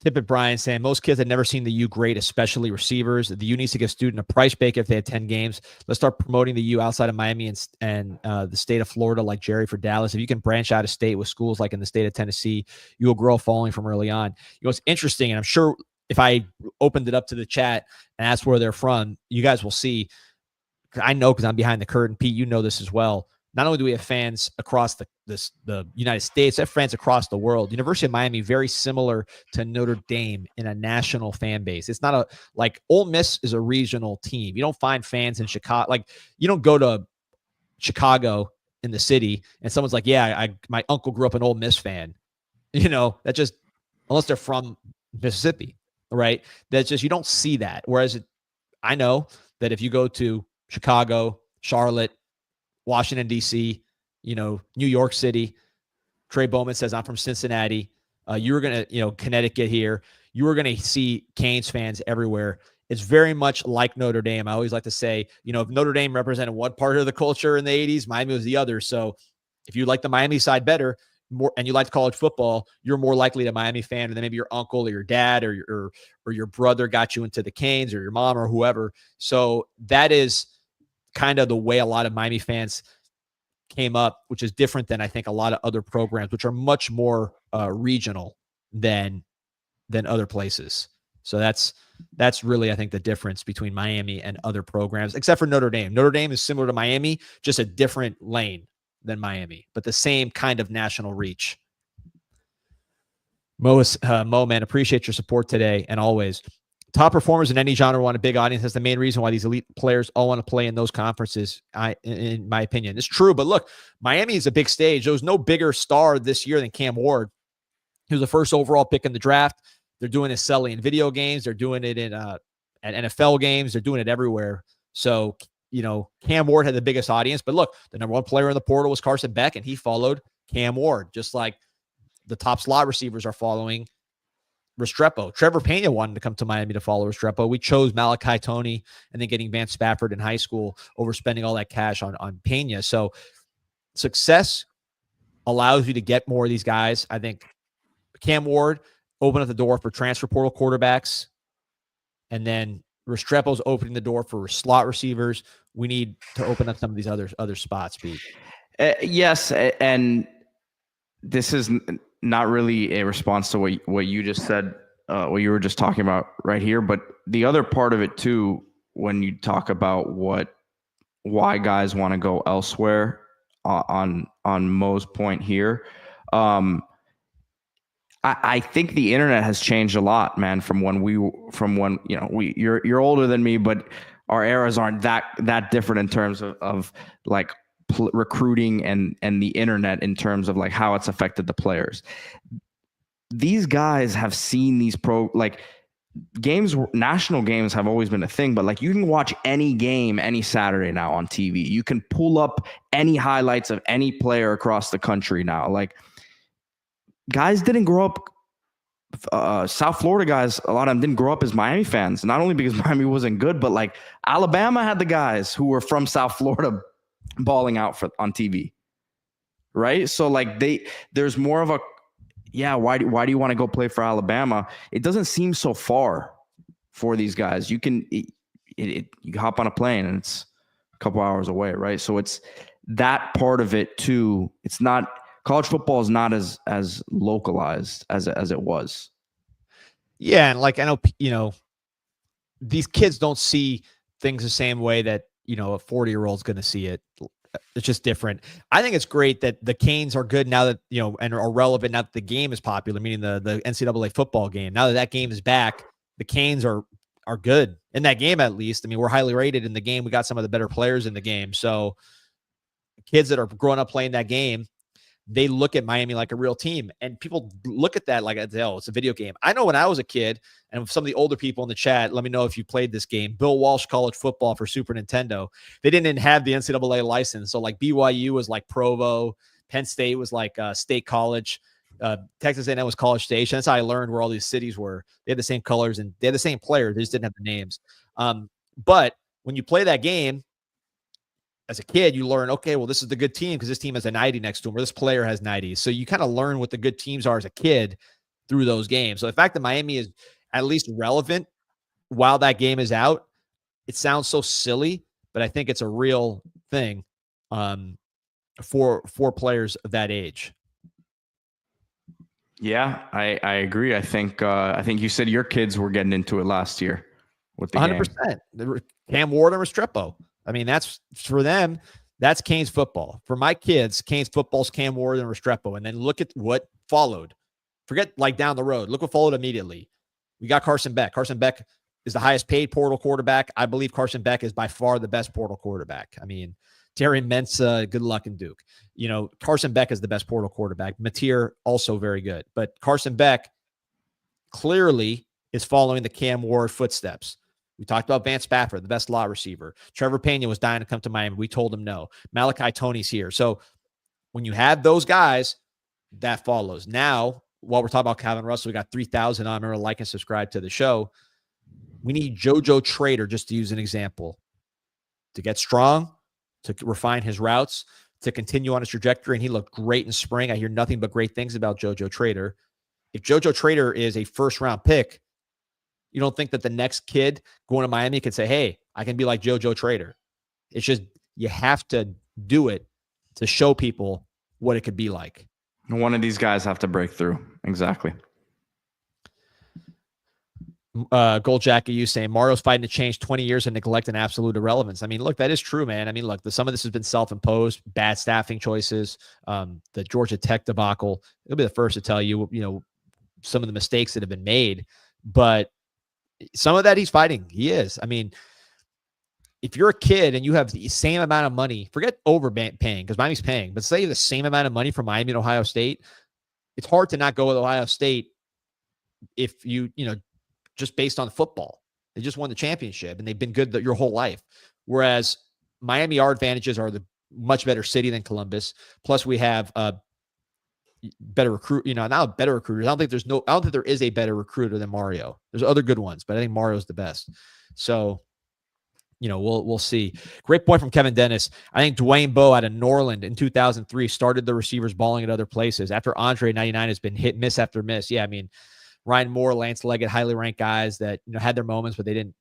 Tippett Brian saying, most kids had never seen the U great, especially receivers. The U needs to give student a price break if they had 10 games. Let's start promoting the U outside of Miami and the state of Florida, like Jerry for Dallas. If you can branch out of state with schools like in the state of Tennessee, you will grow following from early on. You know, it's interesting, and I'm sure if I opened it up to the chat and asked where they're from, you guys will see. I know because I'm behind the curtain. Pete, you know this as well. not only do we have fans across the United States, we have fans across the world. University of Miami, very similar to Notre Dame in a national fan base. It's not like Ole Miss is a regional team. You don't find fans in Chicago. Like, you don't go to Chicago in the city and someone's like, yeah, my uncle grew up an Ole Miss fan. That just, unless they're from Mississippi, right? That's just, you don't see that. Whereas I know that if you go to Chicago, Charlotte, Washington, D.C., New York City, Trey Bowman says, I'm from Cincinnati. You're going to, Connecticut here. You are going to see Canes fans everywhere. It's very much like Notre Dame. I always like to say, if Notre Dame represented one part of the culture in the 80s, Miami was the other. So if you like the Miami side better, and you like college football, you're more likely to Miami fan, and then maybe your uncle or your dad or your brother got you into the Canes, or your mom or whoever. So that is kind of the way a lot of Miami fans came up, which is different than I think a lot of other programs, which are much more regional than other places. So that's really, I think, the difference between Miami and other programs, except for Notre Dame. Notre Dame is similar to Miami, just a different lane than Miami, but the same kind of national reach. Mo, man, appreciate your support today and always. Top performers in any genre want a big audience. That's the main reason why these elite players all want to play in those conferences, in my opinion. It's true, but look, Miami is a big stage. There was no bigger star this year than Cam Ward. He was the first overall pick in the draft. They're doing it selling in video games. They're doing it at NFL games. They're doing it everywhere. So, Cam Ward had the biggest audience. But look, the number one player in the portal was Carson Beck, and he followed Cam Ward, just like the top slot receivers are following Restrepo. Trevor Pena wanted to come to Miami to follow Restrepo. We chose Malachi Toney and then getting Vance Spafford in high school over spending all that cash on Pena. So success allows you to get more of these guys. I think Cam Ward opened up the door for transfer portal quarterbacks, and then Restrepo's opening the door for slot receivers. We need to open up some of these other spots, Pete. Yes, and this is not really a response to what you just said, what you were just talking about right here. But the other part of it too, when you talk about why guys want to go elsewhere, on Mo's point here, I think the internet has changed a lot, man, from when you're older than me, but our eras aren't that different in terms of like recruiting and the internet, in terms of like how it's affected the players. These guys have seen these games. National games have always been a thing, but like, you can watch any game any Saturday now on TV. You can pull up any highlights of any player across the country now. Like, guys didn't grow up, South Florida guys, a lot of them didn't grow up as Miami fans, not only because Miami wasn't good, but like Alabama had the guys who were from South Florida balling out on TV, right? So like there's more of a, why do you want to go play for Alabama? It doesn't seem so far for these guys. You can you hop on a plane and it's a couple hours away, right? So it's that part of it too. It's not, college football is not as localized as it was. Yeah, and like, I know, these kids don't see things the same way that, a 40-year-old's going to see it. It's just different. I think it's great that the Canes are good now that, and are relevant now that the game is popular, meaning the NCAA football game. Now that game is back, the Canes are good in that game, at least. I mean, we're highly rated in the game. We got some of the better players in the game. So kids that are growing up playing that game, they look at Miami like a real team, and people look at that like, oh, it's a video game. I know when I was a kid, and some of the older people in the chat, let me know if you played this game. Bill Walsh College Football for Super Nintendo. They didn't even have the NCAA license. So like BYU was like Provo, Penn State was like State College, Texas A&M was College Station. That's how I learned where all these cities were. They had the same colors and they had the same players. They just didn't have the names. But when you play that game, as a kid, you learn, okay, well, this is the good team because this team has a 90 next to them, or this player has 90s. So you kind of learn what the good teams are as a kid through those games. So the fact that Miami is at least relevant while that game is out, it sounds so silly, but I think it's a real thing for players of that age. Yeah, I agree. I think you said your kids were getting into it last year with the 100%. Cam Ward and Restrepo. I mean, that's for them. That's Canes football. For my kids, Canes football's Cam Ward and Restrepo. And then look at what followed. Forget like down the road. Look what followed immediately. We got Carson Beck. Carson Beck is the highest paid portal quarterback. I believe Carson Beck is by far the best portal quarterback. I mean, Terry Mensah, good luck in Duke. You know, Carson Beck is the best portal quarterback. Mateer, also very good. But Carson Beck clearly is following the Cam Ward footsteps. We talked about Vance Spafford, the best slot receiver. Trevor Pena was dying to come to Miami. We told him no. Malachi Toney's here. So when you have those guys, that follows. Now, while we're talking about Calvin Russell, we got 3,000 on. Remember, like and subscribe to the show. We need JoJo Trader, just to use an example, to get strong, to refine his routes, to continue on his trajectory. And he looked great in spring. I hear nothing but great things about JoJo Trader. If JoJo Trader is a first-round pick, you don't think that the next kid going to Miami could say, hey, I can be like JoJo Trader. It's just you have to do it to show people what it could be like. One of these guys have to break through. Exactly. Gold Jacket, you saying Mario's fighting to change 20 years of neglect and absolute irrelevance. I mean, look, that is true, man. I mean, look, some of this has been self-imposed, bad staffing choices, the Georgia Tech debacle. It'll be the first to tell you, you know, some of the mistakes that have been made, but some of that he's fighting. He is. I mean, if you're a kid and you have the same amount of money, forget overpaying because Miami's paying, but say the same amount of money from Miami and Ohio State, it's hard to not go with Ohio State if you know, just based on football. They just won the championship and they've been good your whole life. Whereas Miami, our advantages are the much better city than Columbus. Plus we have better recruit, you know, now better recruiters. I don't think there is a better recruiter than Mario. There's other good ones, but I think Mario's the best. So, you know, we'll see. Great point from Kevin Dennis. I think Dwayne Bowe out of Norland in 2003 started the receivers balling at other places. After Andre 99 has been hit miss after miss. Yeah, I mean, Ryan Moore, Lance Leggett, highly ranked guys that, you know, had their moments, but they didn't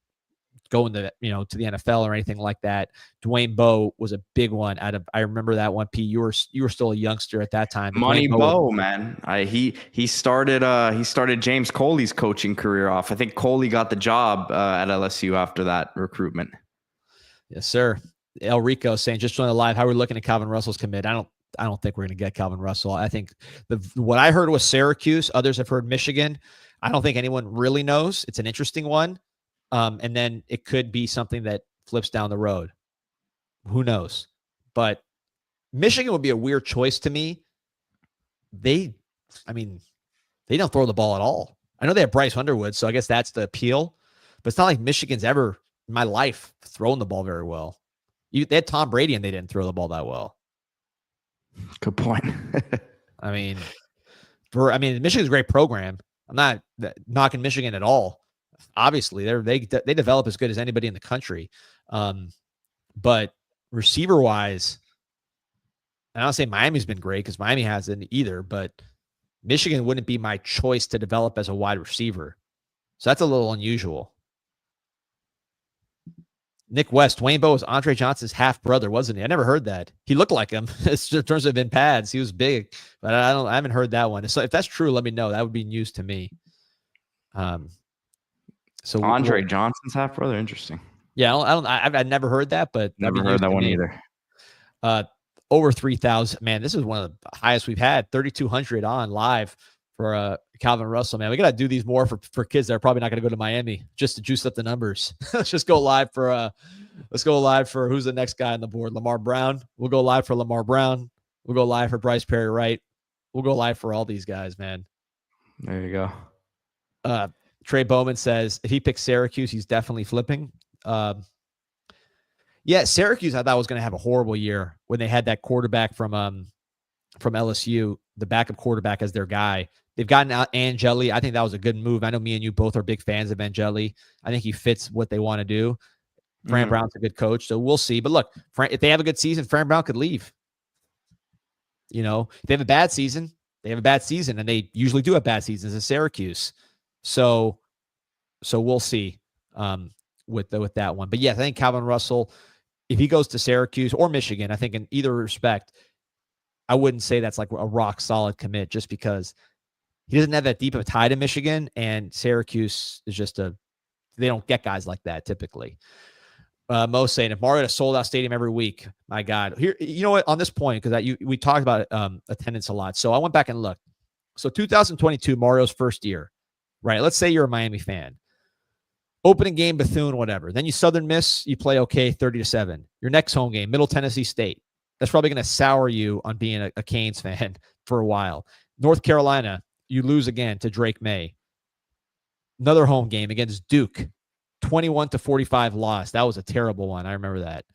go in the, you know, to the NFL or anything like that. Dwayne Bowe was a big one out of, I remember that one. P, you were still a youngster at that time. Money Bowe, man. He started James Coley's coaching career off. I think Coley got the job at LSU after that recruitment. Yes, sir. El Rico saying, just join the live. How are we looking at Calvin Russell's commit? I don't think we're going to get Calvin Russell. I think what I heard was Syracuse. Others have heard Michigan. I don't think anyone really knows. It's an interesting one. And then it could be something that flips down the road. Who knows? But Michigan would be a weird choice to me. They don't throw the ball at all. I know they have Bryce Underwood, so I guess that's the appeal. But it's not like Michigan's ever, in my life, thrown the ball very well. They had Tom Brady, and they didn't throw the ball that well. Good point. I mean, Michigan's a great program. I'm not knocking Michigan at all. Obviously, they develop as good as anybody in the country. But receiver-wise, I don't say Miami's been great because Miami hasn't either, but Michigan wouldn't be my choice to develop as a wide receiver. So that's a little unusual. Nick West, Dwayne Bowe was Andre Johnson's half brother, wasn't he? I never heard that. He looked like him in terms of in pads. He was big, but I haven't heard that one. So if that's true, let me know. That would be news to me. So Andre Johnson's half brother, interesting. Yeah, I've never heard that, but never heard that one either. Over 3,000, man. This is one of the highest we've had. 3,200 on live for Calvin Russell, man. We got to do these more for kids that are probably not going to go to Miami just to juice up the numbers. Let's just go live for who's the next guy on the board? Lamar Brown. We'll go live for Lamar Brown. We'll go live for Bryce Perry Wright. We'll go live for all these guys, man. There you go. Trey Bowman says if he picks Syracuse, he's definitely flipping. Yeah, Syracuse I thought was going to have a horrible year when they had that quarterback from LSU, the backup quarterback as their guy. They've gotten out Angeli. I think that was a good move. I know me and you both are big fans of Angeli. I think he fits what they want to do. Fran Brown's a good coach, so we'll see. But look, if they have a good season, Fran Brown could leave. You know, if they have a bad season, and they usually do have bad seasons in Syracuse. So we'll see with that one. But yeah, I think Calvin Russell, if he goes to Syracuse or Michigan, I think in either respect, I wouldn't say that's like a rock solid commit just because he doesn't have that deep of a tie to Michigan, and Syracuse is just they don't get guys like that typically. Mo saying if Mario had a sold out stadium every week, my God. Here, you know what? On this point, because we talked about attendance a lot, so I went back and looked. So 2022, Mario's first year, right? Let's say you're a Miami fan. Opening game, Bethune, whatever. Then you Southern Miss, you play okay, 30-7. Your next home game, Middle Tennessee State. That's probably going to sour you on being a Canes fan for a while. North Carolina, you lose again to Drake May. Another home game against Duke, 21-45 loss. That was a terrible one. I remember that.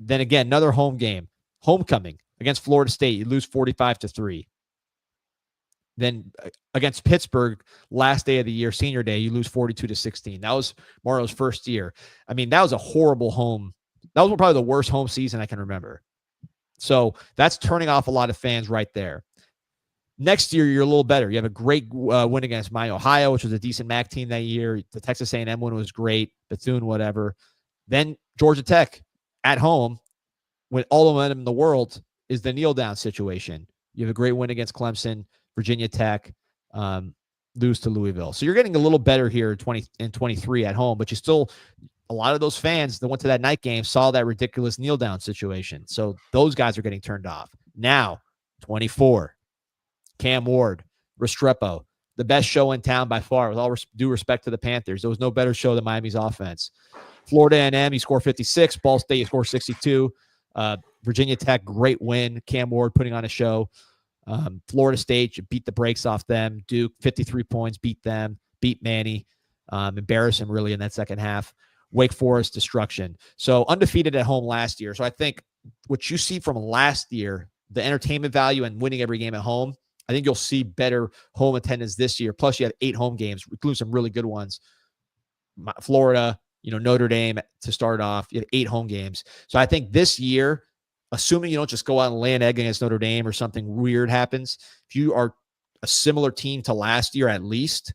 Then again, another home game, homecoming against Florida State. You lose 45-3. Then against Pittsburgh, last day of the year, senior day, you lose 42-16. That was Mario's first year. I mean, that was a horrible home. That was probably the worst home season I can remember. So that's turning off a lot of fans right there. Next year, you're a little better. You have a great win against Miami, Ohio, which was a decent MAC team that year. The Texas A&M one was great. Bethune, whatever. Then Georgia Tech at home with all the momentum in the world is the kneel down situation. You have a great win against Clemson, Virginia Tech, lose to Louisville. So you're getting a little better here in 23 at home, but you still, a lot of those fans that went to that night game saw that ridiculous kneel down situation. So those guys are getting turned off. Now, 24, Cam Ward, Restrepo, the best show in town by far, with all due respect to the Panthers. There was no better show than Miami's offense. Florida A&M, you score 56. Ball State, you score 62. Virginia Tech, great win. Cam Ward putting on a show. Florida State, you beat the brakes off them. Duke, 53 points, beat them, beat Manny, embarrass him really in that second half. Wake Forest, destruction. So undefeated at home last year. So I think what you see from last year, the entertainment value and winning every game at home, I think you'll see better home attendance this year. Plus you have 8 home games, including some really good ones. Florida, Notre Dame to start off, you have 8 home games. So I think this year, assuming you don't just go out and lay an egg against Notre Dame or something weird happens, if you are a similar team to last year at least,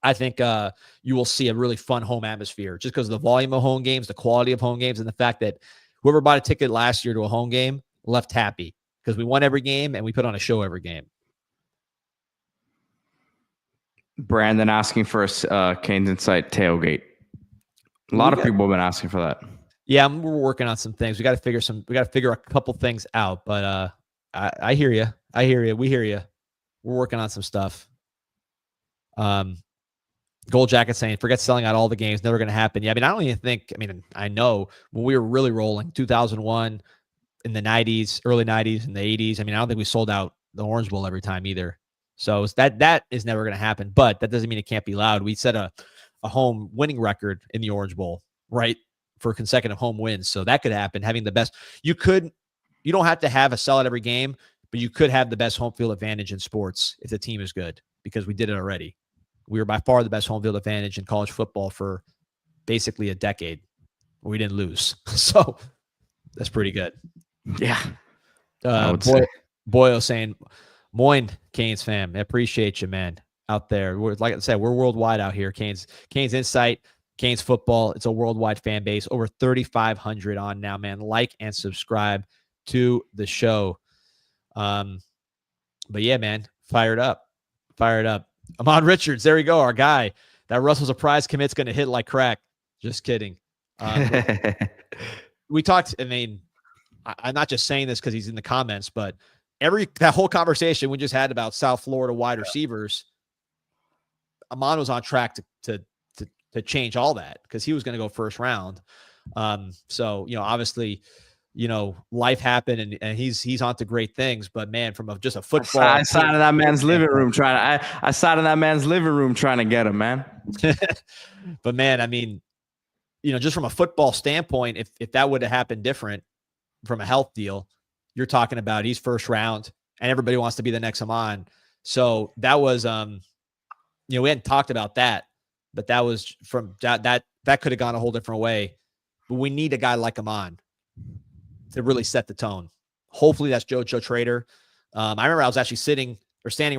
I think you will see a really fun home atmosphere just because of the volume of home games, the quality of home games, and the fact that whoever bought a ticket last year to a home game left happy because we won every game and we put on a show every game. Brandon asking for a Canes Insight tailgate. A lot of people have been asking for that. Yeah, we're working on some things. We got to figure a couple things out, but I hear you. We hear you. We're working on some stuff. Gold Jacket saying, forget selling out all the games. Never going to happen. Yeah, I know when we were really rolling 2001 in the 90s, early 90s and the 80s. I don't think we sold out the Orange Bowl every time either. So that is never going to happen, but that doesn't mean it can't be loud. We set a home winning record in the Orange Bowl, right? For consecutive home wins. So that could happen. Having the best, you don't have to have a sellout every game, but you could have the best home field advantage in sports if the team is good, because we did it already. We were by far the best home field advantage in college football for basically a decade. We didn't lose. So that's pretty good. Yeah. Boyo saying, Moin, Canes fam. I appreciate you, man, out there. Like I said, we're worldwide out here. Canes Insight, Canes football. It's a worldwide fan base. Over 3,500 on now, man. Like and subscribe to the show. But yeah, man, fired up. Amon Richards, there we go, our guy. That Russell Surprise commit's going to hit like crack. Just kidding. We talked, I'm not just saying this because he's in the comments, but that whole conversation we just had about South Florida wide receivers, Amon was on track to change all that because he was going to go first round. So, obviously, life happened and he's on to great things, but man, from just a football. I sat in that man's living room trying to get him, man. But man, just from a football standpoint, if that would have happened different from a health deal, you're talking about he's first round and everybody wants to be the next Amon. So that was, we hadn't talked about that, but that was from that could have gone a whole different way. But we need a guy like Amon to really set the tone. Hopefully that's JoJo Trader. I remember I was actually standing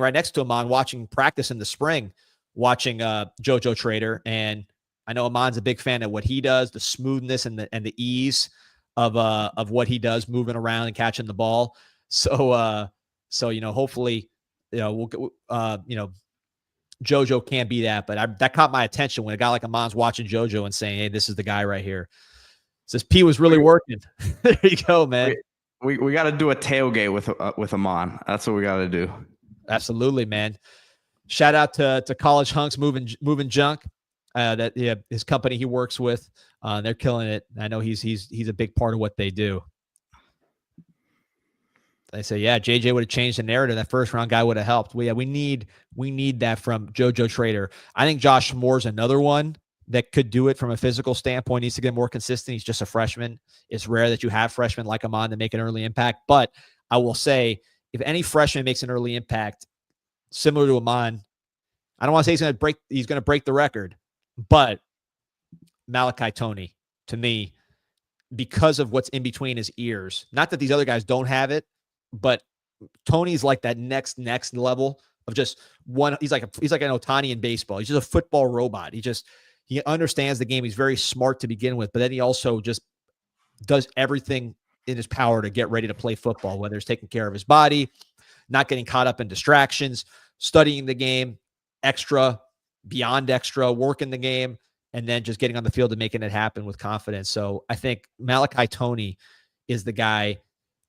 right next to Amon watching practice in the spring, watching JoJo Trader. And I know Amon's a big fan of what he does, the smoothness and the ease of what he does, moving around and catching the ball. So hopefully, we'll JoJo can't be that, but that caught my attention when a guy like Amon's watching JoJo and saying, "Hey, this is the guy right here." Says P was really working. There you go, man. We got to do a tailgate with Amon. That's what we got to do. Absolutely, man. Shout out to College Hunks moving junk. His company he works with, they're killing it. I know he's a big part of what they do. They say, yeah, JJ would have changed the narrative. That first round guy would have helped. We need that from JoJo Trader. I think Josh Moore's another one that could do it from a physical standpoint. He needs to get more consistent. He's just a freshman. It's rare that you have freshmen like Amon to make an early impact. But I will say, if any freshman makes an early impact similar to Amon, I don't want to say he's going to break the record, but Malachi Tony, to me, because of what's in between his ears, not that these other guys don't have it, but Tony's like that next level of just one. He's like an Ohtani in baseball. He's just a football robot. He understands the game. He's very smart to begin with, but then he also just does everything in his power to get ready to play football, whether it's taking care of his body, not getting caught up in distractions, studying the game, extra, beyond extra, working the game, and then just getting on the field and making it happen with confidence. So I think Malachi Tony is the guy.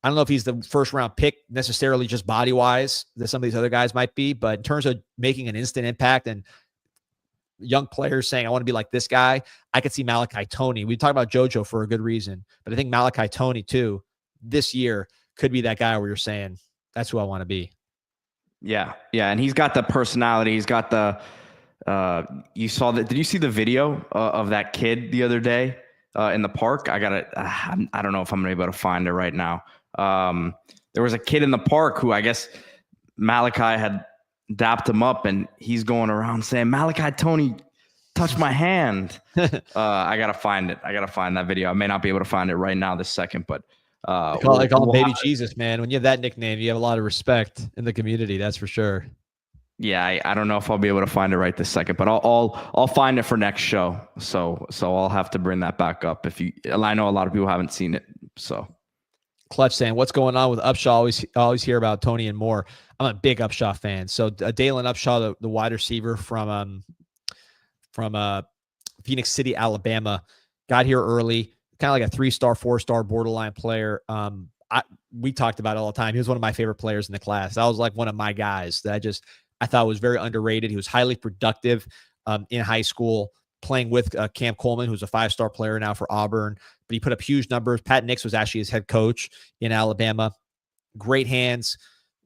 I don't know if he's the first round pick necessarily just body wise that some of these other guys might be, but in terms of making an instant impact and young players saying, I want to be like this guy, I could see Malachi Tony. We talk about JoJo for a good reason, but I think Malachi Tony too, this year could be that guy where you're saying, that's who I want to be. Yeah. Yeah. And he's got the personality. He's got the, you saw that. Did you see the video of that kid the other day in the park? I don't know if I'm able to find it right now. There was a kid in the park who I guess Malachi had dapped him up, and he's going around saying, Malachi Tony, touch my hand. I got to find it. I got to find that video. I may not be able to find it right now this second, but they call him Baby Jesus, man. When you have that nickname, you have a lot of respect in the community. That's for sure. Yeah, I don't know if I'll be able to find it right this second, but I'll find it for next show. So I'll have to bring that back up. I know a lot of people haven't seen it. So Clutch saying, what's going on with Upshaw? Always hear about Tony and Moore. I'm a big Upshaw fan. So Dalen Upshaw, the wide receiver from Phoenix City, Alabama, got here early, kind of like a 3-star, 4-star borderline player. We talked about it all the time. He was one of my favorite players in the class. That was like one of my guys that I thought was very underrated. He was highly productive in high school, playing with Cam Coleman, who's a 5-star player now for Auburn, but he put up huge numbers. Pat Nix was actually his head coach in Alabama. Great hands,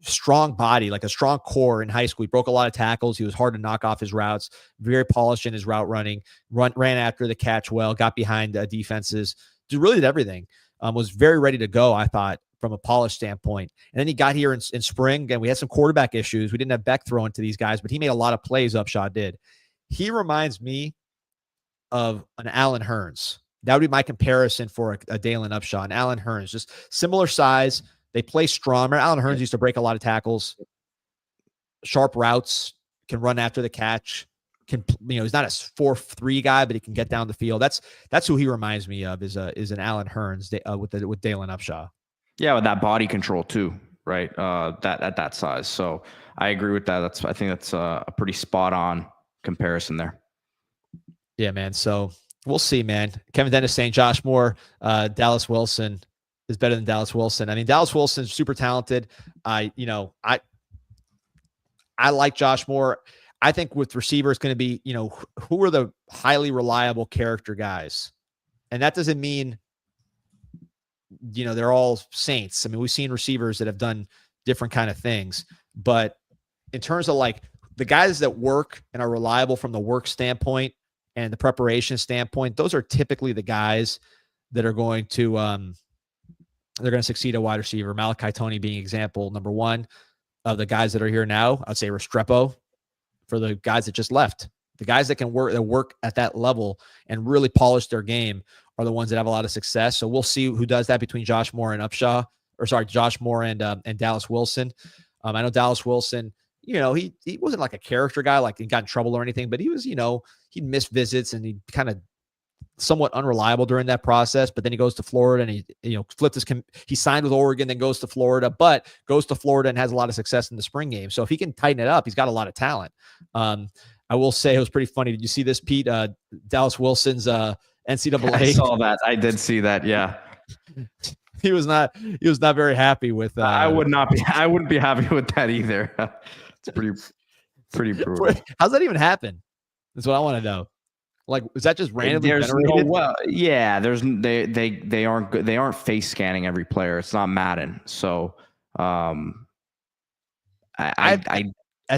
strong body, like a strong core in high school. He broke a lot of tackles. He was hard to knock off his routes, very polished in his route running, ran after the catch well, got behind defenses, really did everything. Was very ready to go, I thought, from a polish standpoint. And then he got here in spring, and we had some quarterback issues. We didn't have Beck throwing to these guys, but he made a lot of plays. Upshaw did. He reminds me of an Allen Hurns. That would be my comparison for a Dalen Upshaw. And Allen Hurns, just similar size. They play strong. Remember, Allen Hurns used to break a lot of tackles, sharp routes, can run after the catch. He's not a 4-3 guy, but he can get down the field. That's who he reminds me of is an Allen Hurns with Dalen Upshaw. Yeah, with that body control too, right? That at that size. So I agree with that. I think that's a pretty spot on comparison there. Yeah, man. So we'll see, man. Kevin Dennis saying Josh Moore, Dallas Wilson is better than Dallas Wilson. I mean, Dallas Wilson's super talented. I like Josh Moore. I think with receiver, it's going to be, who are the highly reliable character guys? And that doesn't mean, they're all saints. I mean, we've seen receivers that have done different kind of things, but in terms of like the guys that work and are reliable from the work standpoint and the preparation standpoint, those are typically the guys that are going to, they're going to succeed at wide receiver. Malachi Tony being example number one of the guys that are here now. I'd say Restrepo for the guys that just left. The guys that can work at that level and really polish their game are the ones that have a lot of success. So we'll see who does that between Josh Moore and Josh Moore and Dallas Wilson. I know Dallas Wilson, he wasn't like a character guy, like he got in trouble or anything, but he was, he'd miss visits and he kind of somewhat unreliable during that process, but then he goes to Florida and he signed with Oregon, then goes to Florida, but goes to Florida and has a lot of success in the spring game. So if he can tighten it up, he's got a lot of talent. I will say it was pretty funny. Did you see this, Pete? Dallas Wilson's NCAA. I saw that. I did see that. Yeah. He was not very happy with I wouldn't be happy with that either. It's pretty brutal. How's that even happen? That's what I want to know. Like, is that just randomly generated? Yeah, they aren't face scanning every player. It's not Madden. So has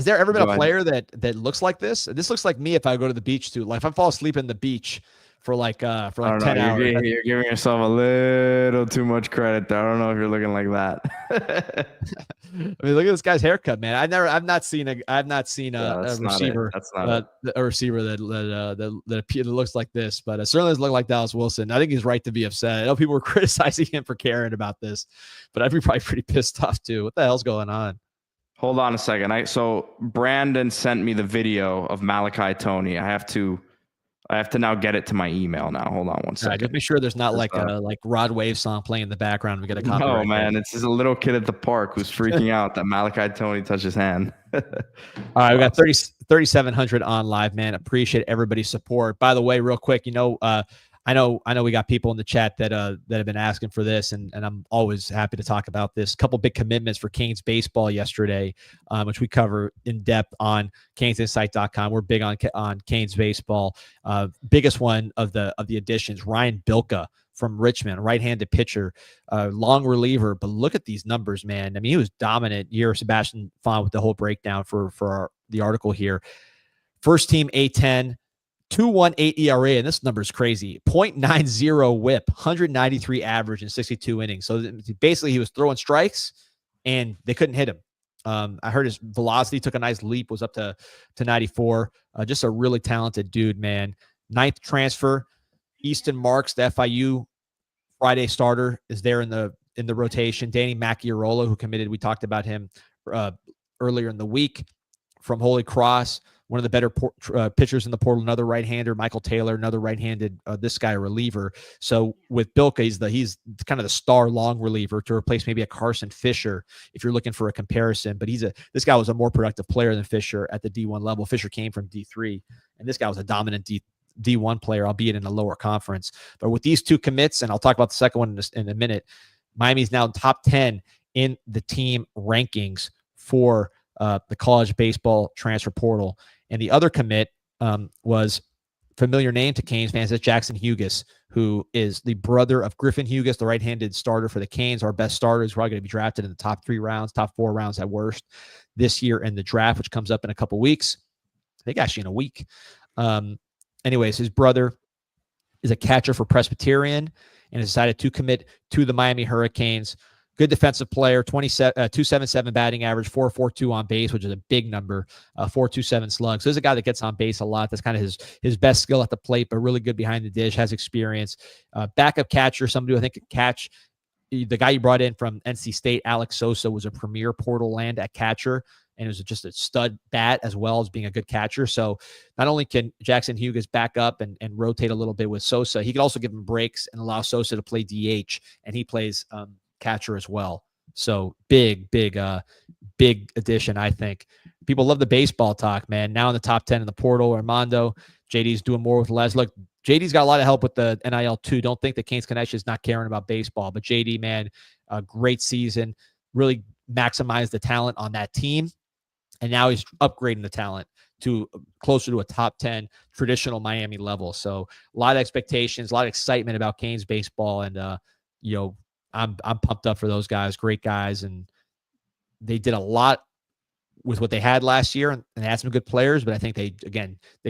there ever been a player that looks like this? This looks like me if I go to the beach too. Like if I fall asleep in the beach for 10 hours. You're giving yourself a little too much credit there. I don't know if you're looking like that. I mean, look at this guy's haircut, man. I've not seen a receiver that looks like this, but it certainly doesn't look like Dallas Wilson. I think he's right to be upset. I know people were criticizing him for caring about this, but I'd be probably pretty pissed off too. What the hell's going on? Hold on a second. So Brandon sent me the video of Malachi Tony. I have to now get it to my email now. Hold on one second. Right, just make sure there's not like a Rod Wave song playing in the background. We get a copyright. No, man. It's just a little kid at the park who's freaking out that Malachi Tony touched his hand. All right, we got 3,700 on live, man. Appreciate everybody's support. By the way, real quick, I know we got people in the chat that have been asking for this, and I'm always happy to talk about this. A couple big commitments for Canes baseball yesterday, which we cover in depth on CanesInsight.com. We're big on Canes baseball. Biggest one of the additions, Ryan Bilka from Richmond, right-handed pitcher, long reliever. But look at these numbers, man. I mean, he was dominant year. Sebastian Fon with the whole breakdown for the article here. First team A10. 2.18 ERA, and this number is crazy. 0.90 whip, 193 average in 62 innings. So basically, he was throwing strikes, and they couldn't hit him. I heard his velocity took a nice leap, was up to 94. Just a really talented dude, man. Ninth transfer, Easton Marks, the FIU Friday starter, is there in the rotation. Danny Macchiarola, who committed, we talked about him earlier in the week from Holy Cross. One of the better pitchers in the portal, another right-hander, Michael Taylor, another right-handed, this guy a reliever. So with Bilka, he's kind of the star long reliever to replace maybe a Carson Fisher if you're looking for a comparison. But this guy was a more productive player than Fisher at the D1 level. Fisher came from D3, and this guy was a dominant D1 player, albeit in a lower conference. But with these two commits, and I'll talk about the second one in a minute, Miami's now top 10 in the team rankings for the college baseball transfer portal. And the other commit was familiar name to Canes fans. That's Jackson Hughes, who is the brother of Griffin Hughes, the right-handed starter for the Canes, our best starter. He's probably going to be drafted in the top 4 rounds at worst this year in the draft, which comes up in a couple weeks. I think actually in a week. Anyways, his brother is a catcher for Presbyterian and has decided to commit to the Miami Hurricanes. Good defensive player, 277 batting average, 4.42 on base, which is a big number, 4.27 slug. So there's a guy that gets on base a lot. That's kind of his best skill at the plate, but really good behind the dish, has experience. Backup catcher, somebody who I think could catch. The guy you brought in from NC State, Alex Sosa, was a premier portal land at catcher, and it was just a stud bat as well as being a good catcher. So not only can Jackson Hughes back up and rotate a little bit with Sosa, he could also give him breaks and allow Sosa to play DH, and he plays catcher as well. So big addition, I think. People love the baseball talk, man. Now in the top 10 in the portal, Armando, JD's doing more with less. Look, JD's got a lot of help with the NIL too. Don't think the Canes Connection is not caring about baseball, but JD, man, a great season, really maximized the talent on that team. And now he's upgrading the talent to closer to a top 10 traditional Miami level. So a lot of expectations, a lot of excitement about Canes baseball. And, I'm pumped up for those guys, great guys. And they did a lot with what they had last year, and they had some good players, but I think they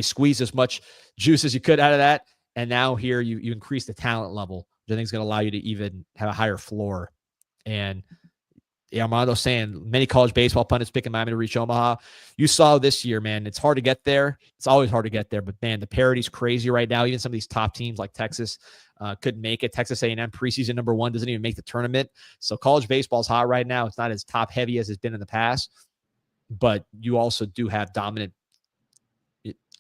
squeezed as much juice as you could out of that. And now here you increase the talent level, which I think is going to allow you to even have a higher floor. And Armando saying many college baseball pundits picking Miami to reach Omaha. You saw this year, man, it's hard to get there. It's always hard to get there, but man, the parity's crazy right now. Even some of these top teams like Texas couldn't make it. Texas A&M preseason number 1 doesn't even make the tournament. So college baseball is hot right now. It's not as top heavy as it's been in the past, but you also do have dominant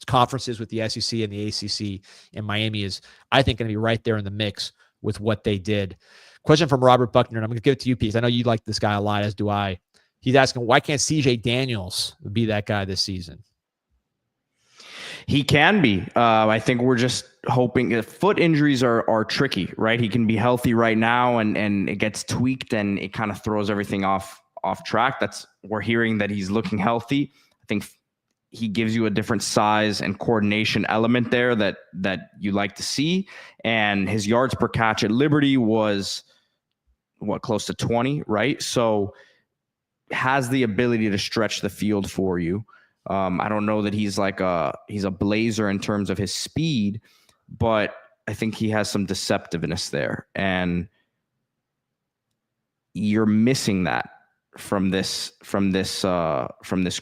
conferences with the SEC and the ACC, and Miami is, I think, going to be right there in the mix with what they did. Question from Robert Buckner, and I'm going to give it to you, Pete. I know you like this guy a lot, as do I. He's asking, why can't CJ Daniels be that guy this season? He can be. I think we're just hoping. Foot injuries are tricky, right? He can be healthy right now, and it gets tweaked, and it kind of throws everything off track. We're hearing that he's looking healthy. I think he gives you a different size and coordination element there that you like to see. And his yards per catch at Liberty was close to 20, right? So has the ability to stretch the field for you. I don't know that he's a blazer in terms of his speed, but I think he has some deceptiveness there, and you're missing that from this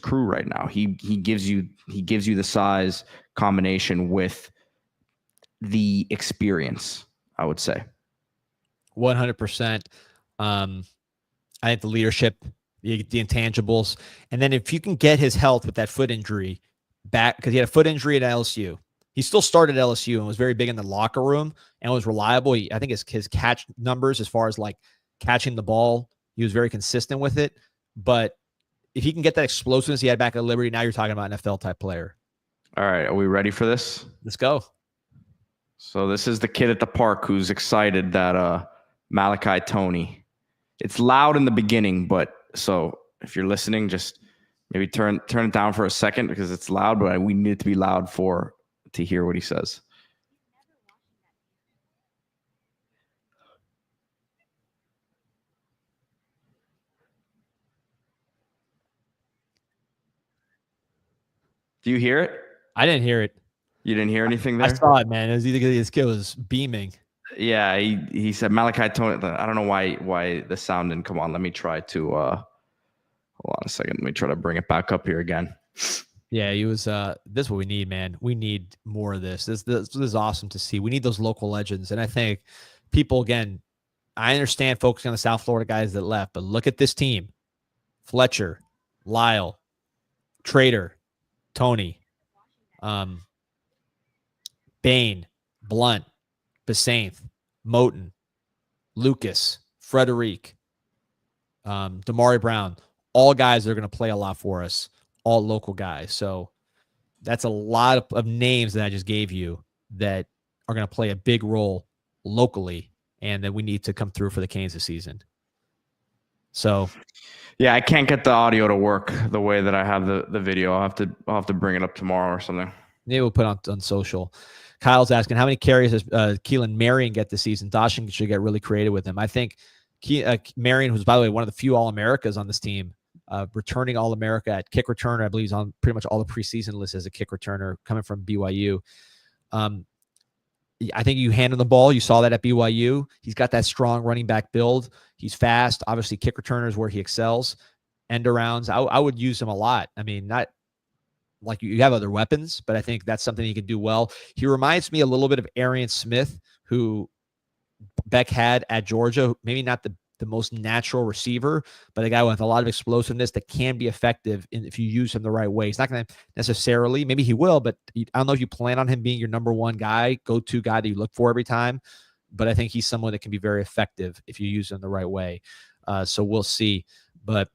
crew right now. He gives you the size combination with the experience, I would say. 100%. I think the leadership, the intangibles, and then if you can get his health with that foot injury back, because he had a foot injury at LSU. He still started at LSU and was very big in the locker room and was reliable. I think his catch numbers, as far as like catching the ball, he was very consistent with it. But if he can get that explosiveness he had back at Liberty, now you're talking about an NFL type player. All right, are we ready for this? Let's go. So this is the kid at the park who's excited that Malachi Toney. It's loud in the beginning, but so if you're listening, just maybe turn it down for a second because it's loud, but we need it to be loud to hear what he says. Do you hear it? I didn't hear it. You didn't hear anything there? I saw it, man. It was either his kid was beaming. Yeah, he said Malachi Toney. I don't know why the sound didn't come on. Let me try to hold on a second. Let me try to bring it back up here again. Yeah, he was. This is what we need, man. We need more of this. This is awesome to see. We need those local legends, and I think people, again, I understand focusing on the South Florida guys that left, but look at this team: Fletcher, Lyle, Trader, Tony, Bain, Blunt, Besainth, Moten, Lucas, Frederic, Damari Brown, all guys that are going to play a lot for us, all local guys. So that's a lot of names that I just gave you that are going to play a big role locally and that we need to come through for the Canes this season. So yeah, I can't get the audio to work the way that I have the video. I'll have to bring it up tomorrow or something. Maybe we'll put it on social. Kyle's asking, how many carries does Keelan Marion get this season? Dawson should get really creative with him. I think Marion, who's, by the way, one of the few All-Americas on this team, returning All-America at kick returner. I believe he's on pretty much all the preseason lists as a kick returner coming from BYU. I think you hand him the ball. You saw that at BYU. He's got that strong running back build. He's fast. Obviously, kick returner is where he excels. End arounds, I would use him a lot. I mean, not like you have other weapons, but I think that's something he can do well. He reminds me a little bit of Arian Smith, who Beck had at Georgia. Maybe not the most natural receiver, but a guy with a lot of explosiveness that can be effective if you use him the right way. He's not going to necessarily, maybe he will, but I don't know if you plan on him being your number one guy, go-to guy that you look for every time. But I think he's someone that can be very effective if you use him the right way. So we'll see. But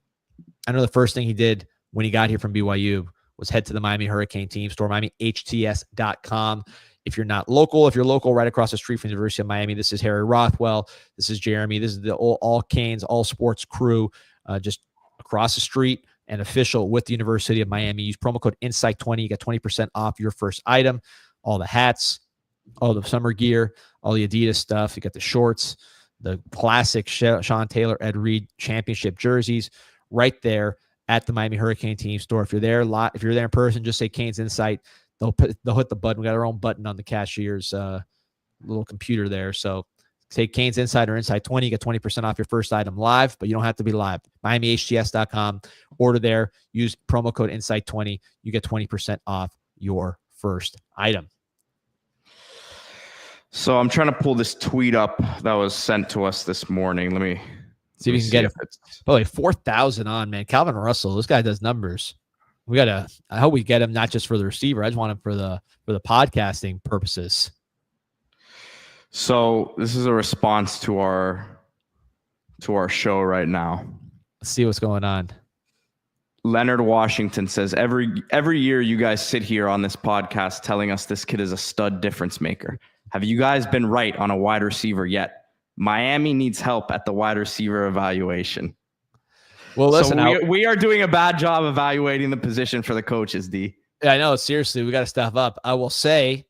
I know the first thing he did when he got here from BYU was head to the Miami Hurricane team store, MiamiHTS.com. If you're not local, if you're local, right across the street from the University of Miami, this is Harry Rothwell. This is Jeremy. This is the all Canes, all sports crew, just across the street and official with the University of Miami. Use promo code INSIGHT20. You get 20% off your first item. All the hats, all the summer gear, all the Adidas stuff. You got the shorts, the classic Sean Taylor, Ed Reed championship jerseys right there at the Miami Hurricane team store. If you're there in person, just say Canes Insight. They'll hit the button. We got our own button on the cashier's little computer there. So say Canes Insight or Insight 20, you get 20% off your first item live, but you don't have to be live. MiamiHTS.com. Order there. Use promo code Insight 20. You get 20% off your first item. So I'm trying to pull this tweet up that was sent to us this morning. Let me see if we can get it. Oh, 4,000 on, man. Calvin Russell, this guy does numbers. I hope we get him not just for the receiver. I just want him for the podcasting purposes. So this is a response to our show right now. Let's see what's going on. Leonard Washington says, every year you guys sit here on this podcast telling us this kid is a stud difference maker. Have you guys been right on a wide receiver yet? Miami needs help at the wide receiver evaluation. Well, listen, so we are doing a bad job evaluating the position for the coaches, D. Yeah, I know. Seriously, we got to step up. I will say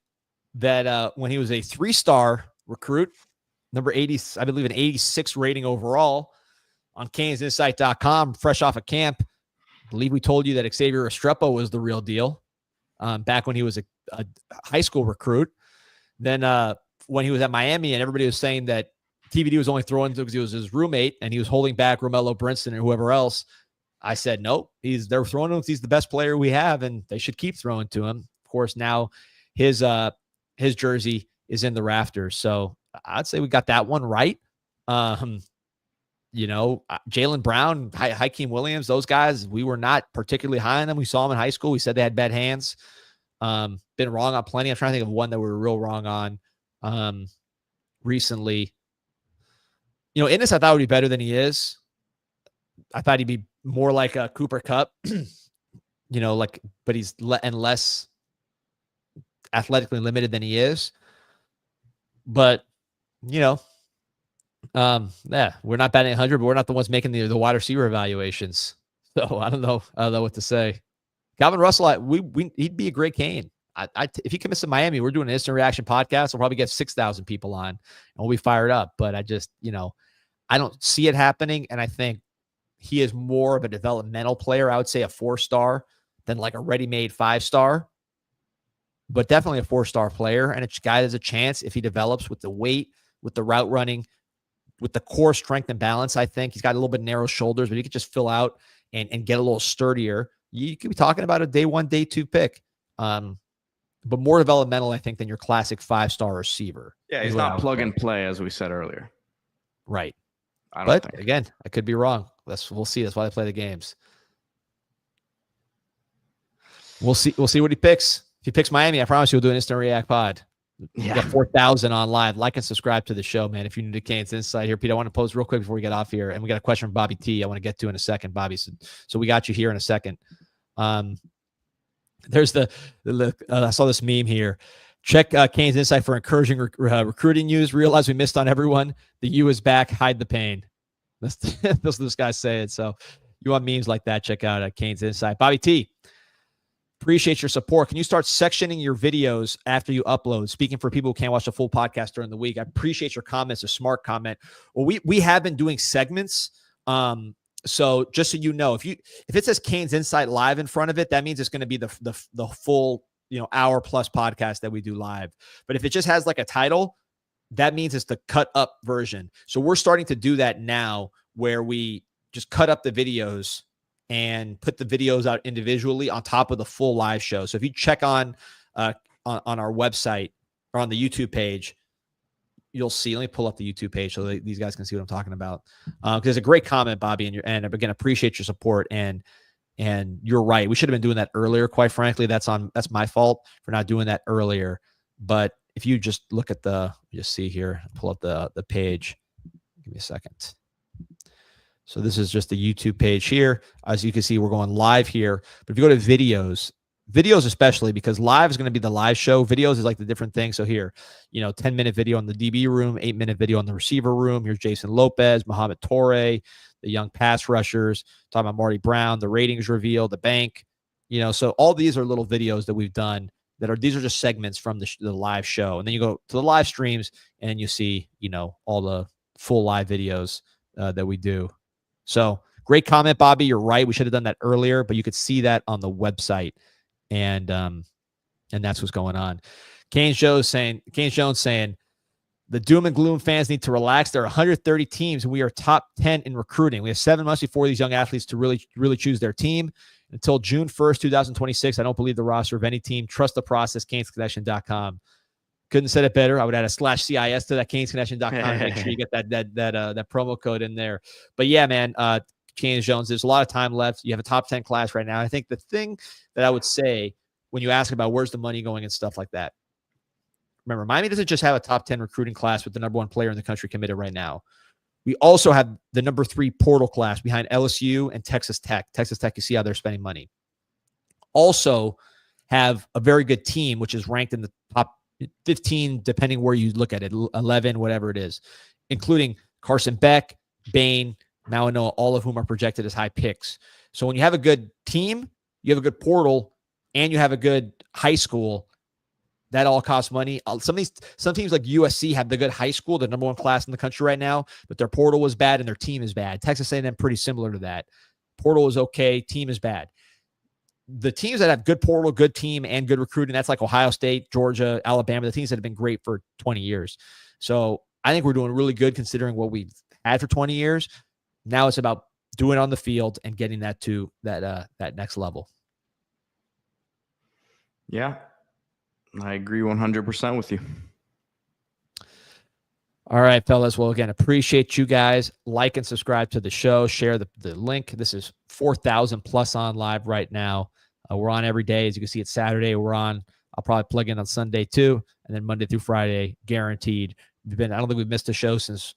that when he was a 3-star recruit, number 80, I believe an 86 rating overall on CanesInsight.com, fresh off of camp. I believe we told you that Xavier Restrepo was the real deal back when he was a high school recruit. Then when he was at Miami and everybody was saying that TVD was only throwing because he was his roommate and he was holding back Romello Brinson and whoever else, I said, nope, they're throwing him. He's the best player we have, and they should keep throwing to him. Of course, now his jersey is in the rafters. So I'd say we got that one right. Jalen Brown, Hakeem Williams, those guys, we were not particularly high on them. We saw them in high school. We said they had bad hands. Been wrong on plenty. I'm trying to think of one that we were real wrong on recently. Innis I thought would be better than he is. I thought he'd be more like a Cooper Kupp, but he's less athletically limited than he is. But, yeah, we're not batting 100, but we're not the ones making the wide receiver evaluations. So I don't know what to say. Calvin Russell, he'd be a great Cane. If he commits to Miami, we're doing an instant reaction podcast. We'll probably get 6,000 people on, and we'll be fired up. But I just, I don't see it happening, and I think he is more of a developmental player. I would say a 4-star than like a ready-made 5-star, but definitely a 4-star player. And a guy has a chance if he develops with the weight, with the route running, with the core strength and balance. I think he's got a little bit narrow shoulders, but he could just fill out and get a little sturdier. You could be talking about a day 1, day 2 pick. But more developmental, I think, than your classic 5-star receiver. Yeah, he's not plug and play, as we said earlier. Right. But again, I could be wrong. We'll see. That's why they play the games. We'll see what he picks. If he picks Miami, I promise you we'll do an instant react pod. Yeah. We got 4,000 on live. Like and subscribe to the show, man. If you're new to Canes Insight here, Pete, I want to pose real quick before we get off here. And we got a question from Bobby T I want to get to in a second, Bobby. So we got you here in a second. There's I saw this meme here. Check Canes Insight for encouraging recruiting news. Realize we missed on everyone. The U is back. Hide the pain. That's what this guy saying. So you want memes like that, check out Canes Insight. Bobby T, appreciate your support. Can you start sectioning your videos after you upload? Speaking for people who can't watch the full podcast during the week, I appreciate your comments. A smart comment. Well, we have been doing segments. So just so you know, if it says Canes Insight live in front of it, that means it's going to be the full hour plus podcast that we do live. But if it just has like a title, that means it's the cut up version. So we're starting to do that now, where we just cut up the videos and put the videos out individually on top of the full live show. So if you check on our website or on the YouTube page, you'll see. Let me pull up the YouTube page so these guys can see what I'm talking about. Because there's a great comment, Bobby, and again, appreciate your support. And you're right. We should have been doing that earlier. Quite frankly, that's my fault for not doing that earlier. But if you just look at just see here, pull up the page. Give me a second. So this is just the YouTube page here. As you can see, we're going live here. But if you go to videos especially, because live is going to be the live show. Videos is like the different thing. So here, 10-minute video on the DB room, 8-minute video on the receiver room. Here's Jason Lopez, Mohamed Torre, the young pass rushers, talking about Marty Brown, the ratings reveal, the bank. So all these are little videos that we've done these are just segments from the live show. And then you go to the live streams and you see, all the full live videos that we do. So great comment, Bobby. You're right. We should have done that earlier, but you could see that on the website. And that's what's going on. Canes Jones saying the doom and gloom fans need to relax. There are 130 teams and we are top 10 in recruiting. We have 7 months before these young athletes to really choose their team. Until June 1st, 2026, I don't believe the roster of any team. Trust the process, CanesConnection.com. Couldn't have said it better. I would add a /CIS to that, CanesConnection.com. Make sure you get that promo code in there. But yeah, man, Canes Jones. There's a lot of time left. You have a top 10 class right now. I think the thing that I would say when you ask about where's the money going and stuff like that, remember, Miami doesn't just have a top 10 recruiting class with the number 1 player in the country committed right now. We also have the number 3 portal class behind LSU and Texas Tech. Texas Tech, you see how they're spending money. Also have a very good team, which is ranked in the top 15, depending where you look at it, 11, whatever it is, including Carson Beck, Bain, Mawanoa, all of whom are projected as high picks. So when you have a good team, you have a good portal, and you have a good high school, that all costs money. Some teams like USC have the good high school, the number 1 class in the country right now, but their portal was bad and their team is bad. Texas A&M pretty similar to that. Portal is okay, team is bad. The teams that have good portal, good team, and good recruiting, that's like Ohio State, Georgia, Alabama, the teams that have been great for 20 years. So I think we're doing really good considering what we've had for 20 years. Now it's about doing it on the field and getting that to that next level. Yeah, I agree 100% with you. All right, fellas. Well, again, appreciate you guys. Like and subscribe to the show. Share the link. This is 4,000 plus on live right now. We're on every day. As you can see, it's Saturday. We're on. I'll probably plug in on Sunday too, and then Monday through Friday, guaranteed. I don't think we've missed a show since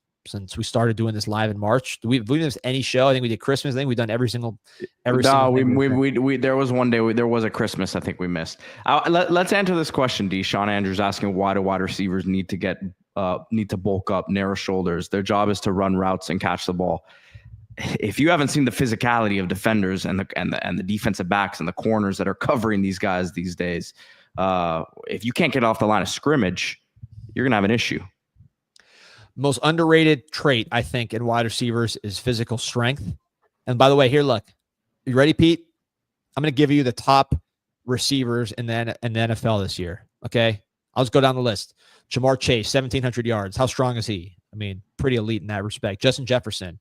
we started doing this live in March. We missed any show. I think we did Christmas. I think we've done every single. There was one day there was a Christmas I think we missed. Let's answer this question. D. Sean Andrews asking, why do wide receivers need to bulk up, narrow shoulders? Their job is to run routes and catch the ball. If you haven't seen the physicality of defenders and the defensive backs and the corners that are covering these guys these days, if you can't get off the line of scrimmage, you're gonna have an issue. Most underrated trait, I think, in wide receivers is physical strength. And by the way, here, look, you ready, Pete? I'm going to give you the top receivers in the NFL this year. Okay. I'll just go down the list. Jamar Chase, 1,700 yards. How strong is he? I mean, pretty elite in that respect. Justin Jefferson,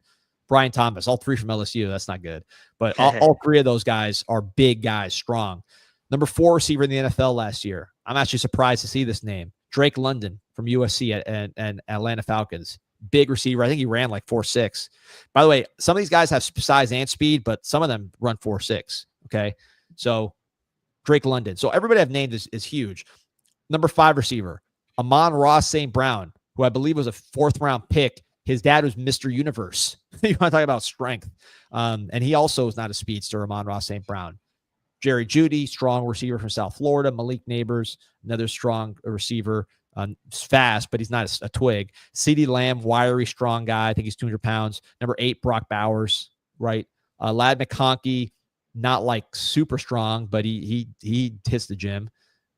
Brian Thomas, all 3 from LSU. That's not good. But all 3 of those guys are big guys, strong. Number 4 receiver in the NFL last year. I'm actually surprised to see this name. Drake London from USC and Atlanta Falcons. Big receiver. I think he ran like 4.6. By the way, some of these guys have size and speed, but some of them run 4.6. Okay. So Drake London. So everybody I've named is huge. Number 5 receiver, Amon-Ra St. Brown, who I believe was a 4th round pick. His dad was Mr. Universe. You want to talk about strength. And he also is not a speedster, Amon-Ra St. Brown. Jerry Jeudy, strong receiver from South Florida. Malik Neighbors, another strong receiver. Fast, but he's not a twig. CeeDee Lamb, wiry, strong guy. I think he's 200 pounds. Number 8, Brock Bowers, right? Ladd McConkey, not like super strong, but he hits the gym.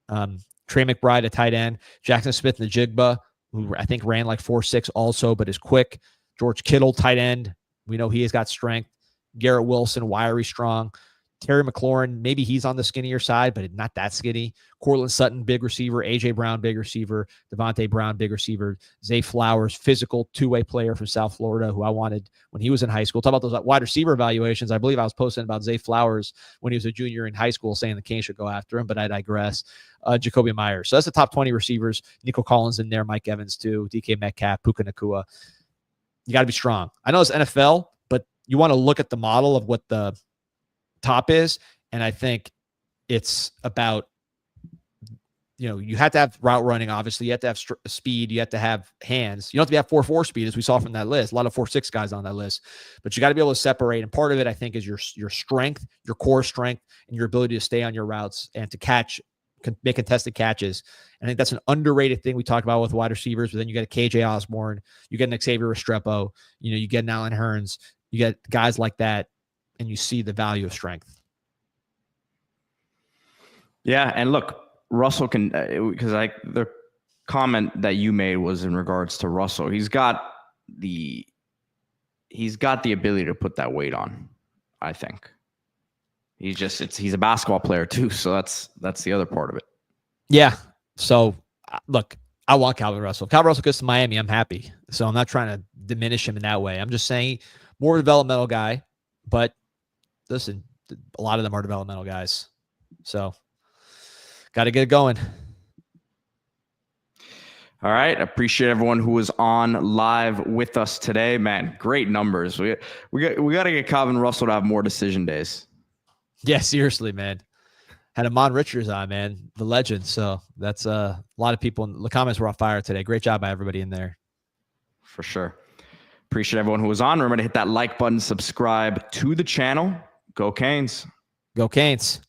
Trey McBride, a tight end. Jackson Smith and the Jigba, who I think ran like 4.6 also, but is quick. George Kittle, tight end. We know he has got strength. Garrett Wilson, wiry, strong. Terry McLaurin, maybe he's on the skinnier side, but not that skinny. Cortland Sutton, big receiver. A.J. Brown, big receiver. Devontae Brown, big receiver. Zay Flowers, physical two-way player from South Florida, who I wanted when he was in high school. Talk about those wide receiver evaluations. I believe I was posting about Zay Flowers when he was a junior in high school, saying the Canes should go after him, but I digress. Jacoby Myers. So that's the top 20 receivers. Nico Collins in there, Mike Evans too, DK Metcalf, Puka Nacua. You got to be strong. I know it's NFL, but you want to look at the model of what the top is, and I think it's about, you have to have route running, obviously. You have to have speed. You have to have hands. You don't have to have 4.4 speed, as we saw from that list. A lot of 4.6 guys on that list. But you got to be able to separate, and part of it, I think, is your strength, your core strength, and your ability to stay on your routes and to make contested catches. I think that's an underrated thing we talked about with wide receivers, but then you get a KJ Osborne, you get an Xavier Restrepo, you get an Allen Hurns, you get guys like that, and you see the value of strength. Yeah, and look, Russell can, because the comment that you made was in regards to Russell. He's got the ability to put that weight on, I think. He's a basketball player too, so that's the other part of it. Yeah. So look, I want Calvin Russell. Calvin Russell goes to Miami, I'm happy. So I'm not trying to diminish him in that way. I'm just saying more developmental guy, but listen, a lot of them are developmental guys. So got to get it going. All right. Appreciate everyone who was on live with us today. Man, great numbers. We got to get Calvin Russell to have more decision days. Yeah, seriously, man. Had Amon Richards on, man, the legend. So that's a lot of people. The comments were on fire today. Great job by everybody in there. For sure. Appreciate everyone who was on. Remember to hit that like button, subscribe to the channel. Go Canes. Go Canes.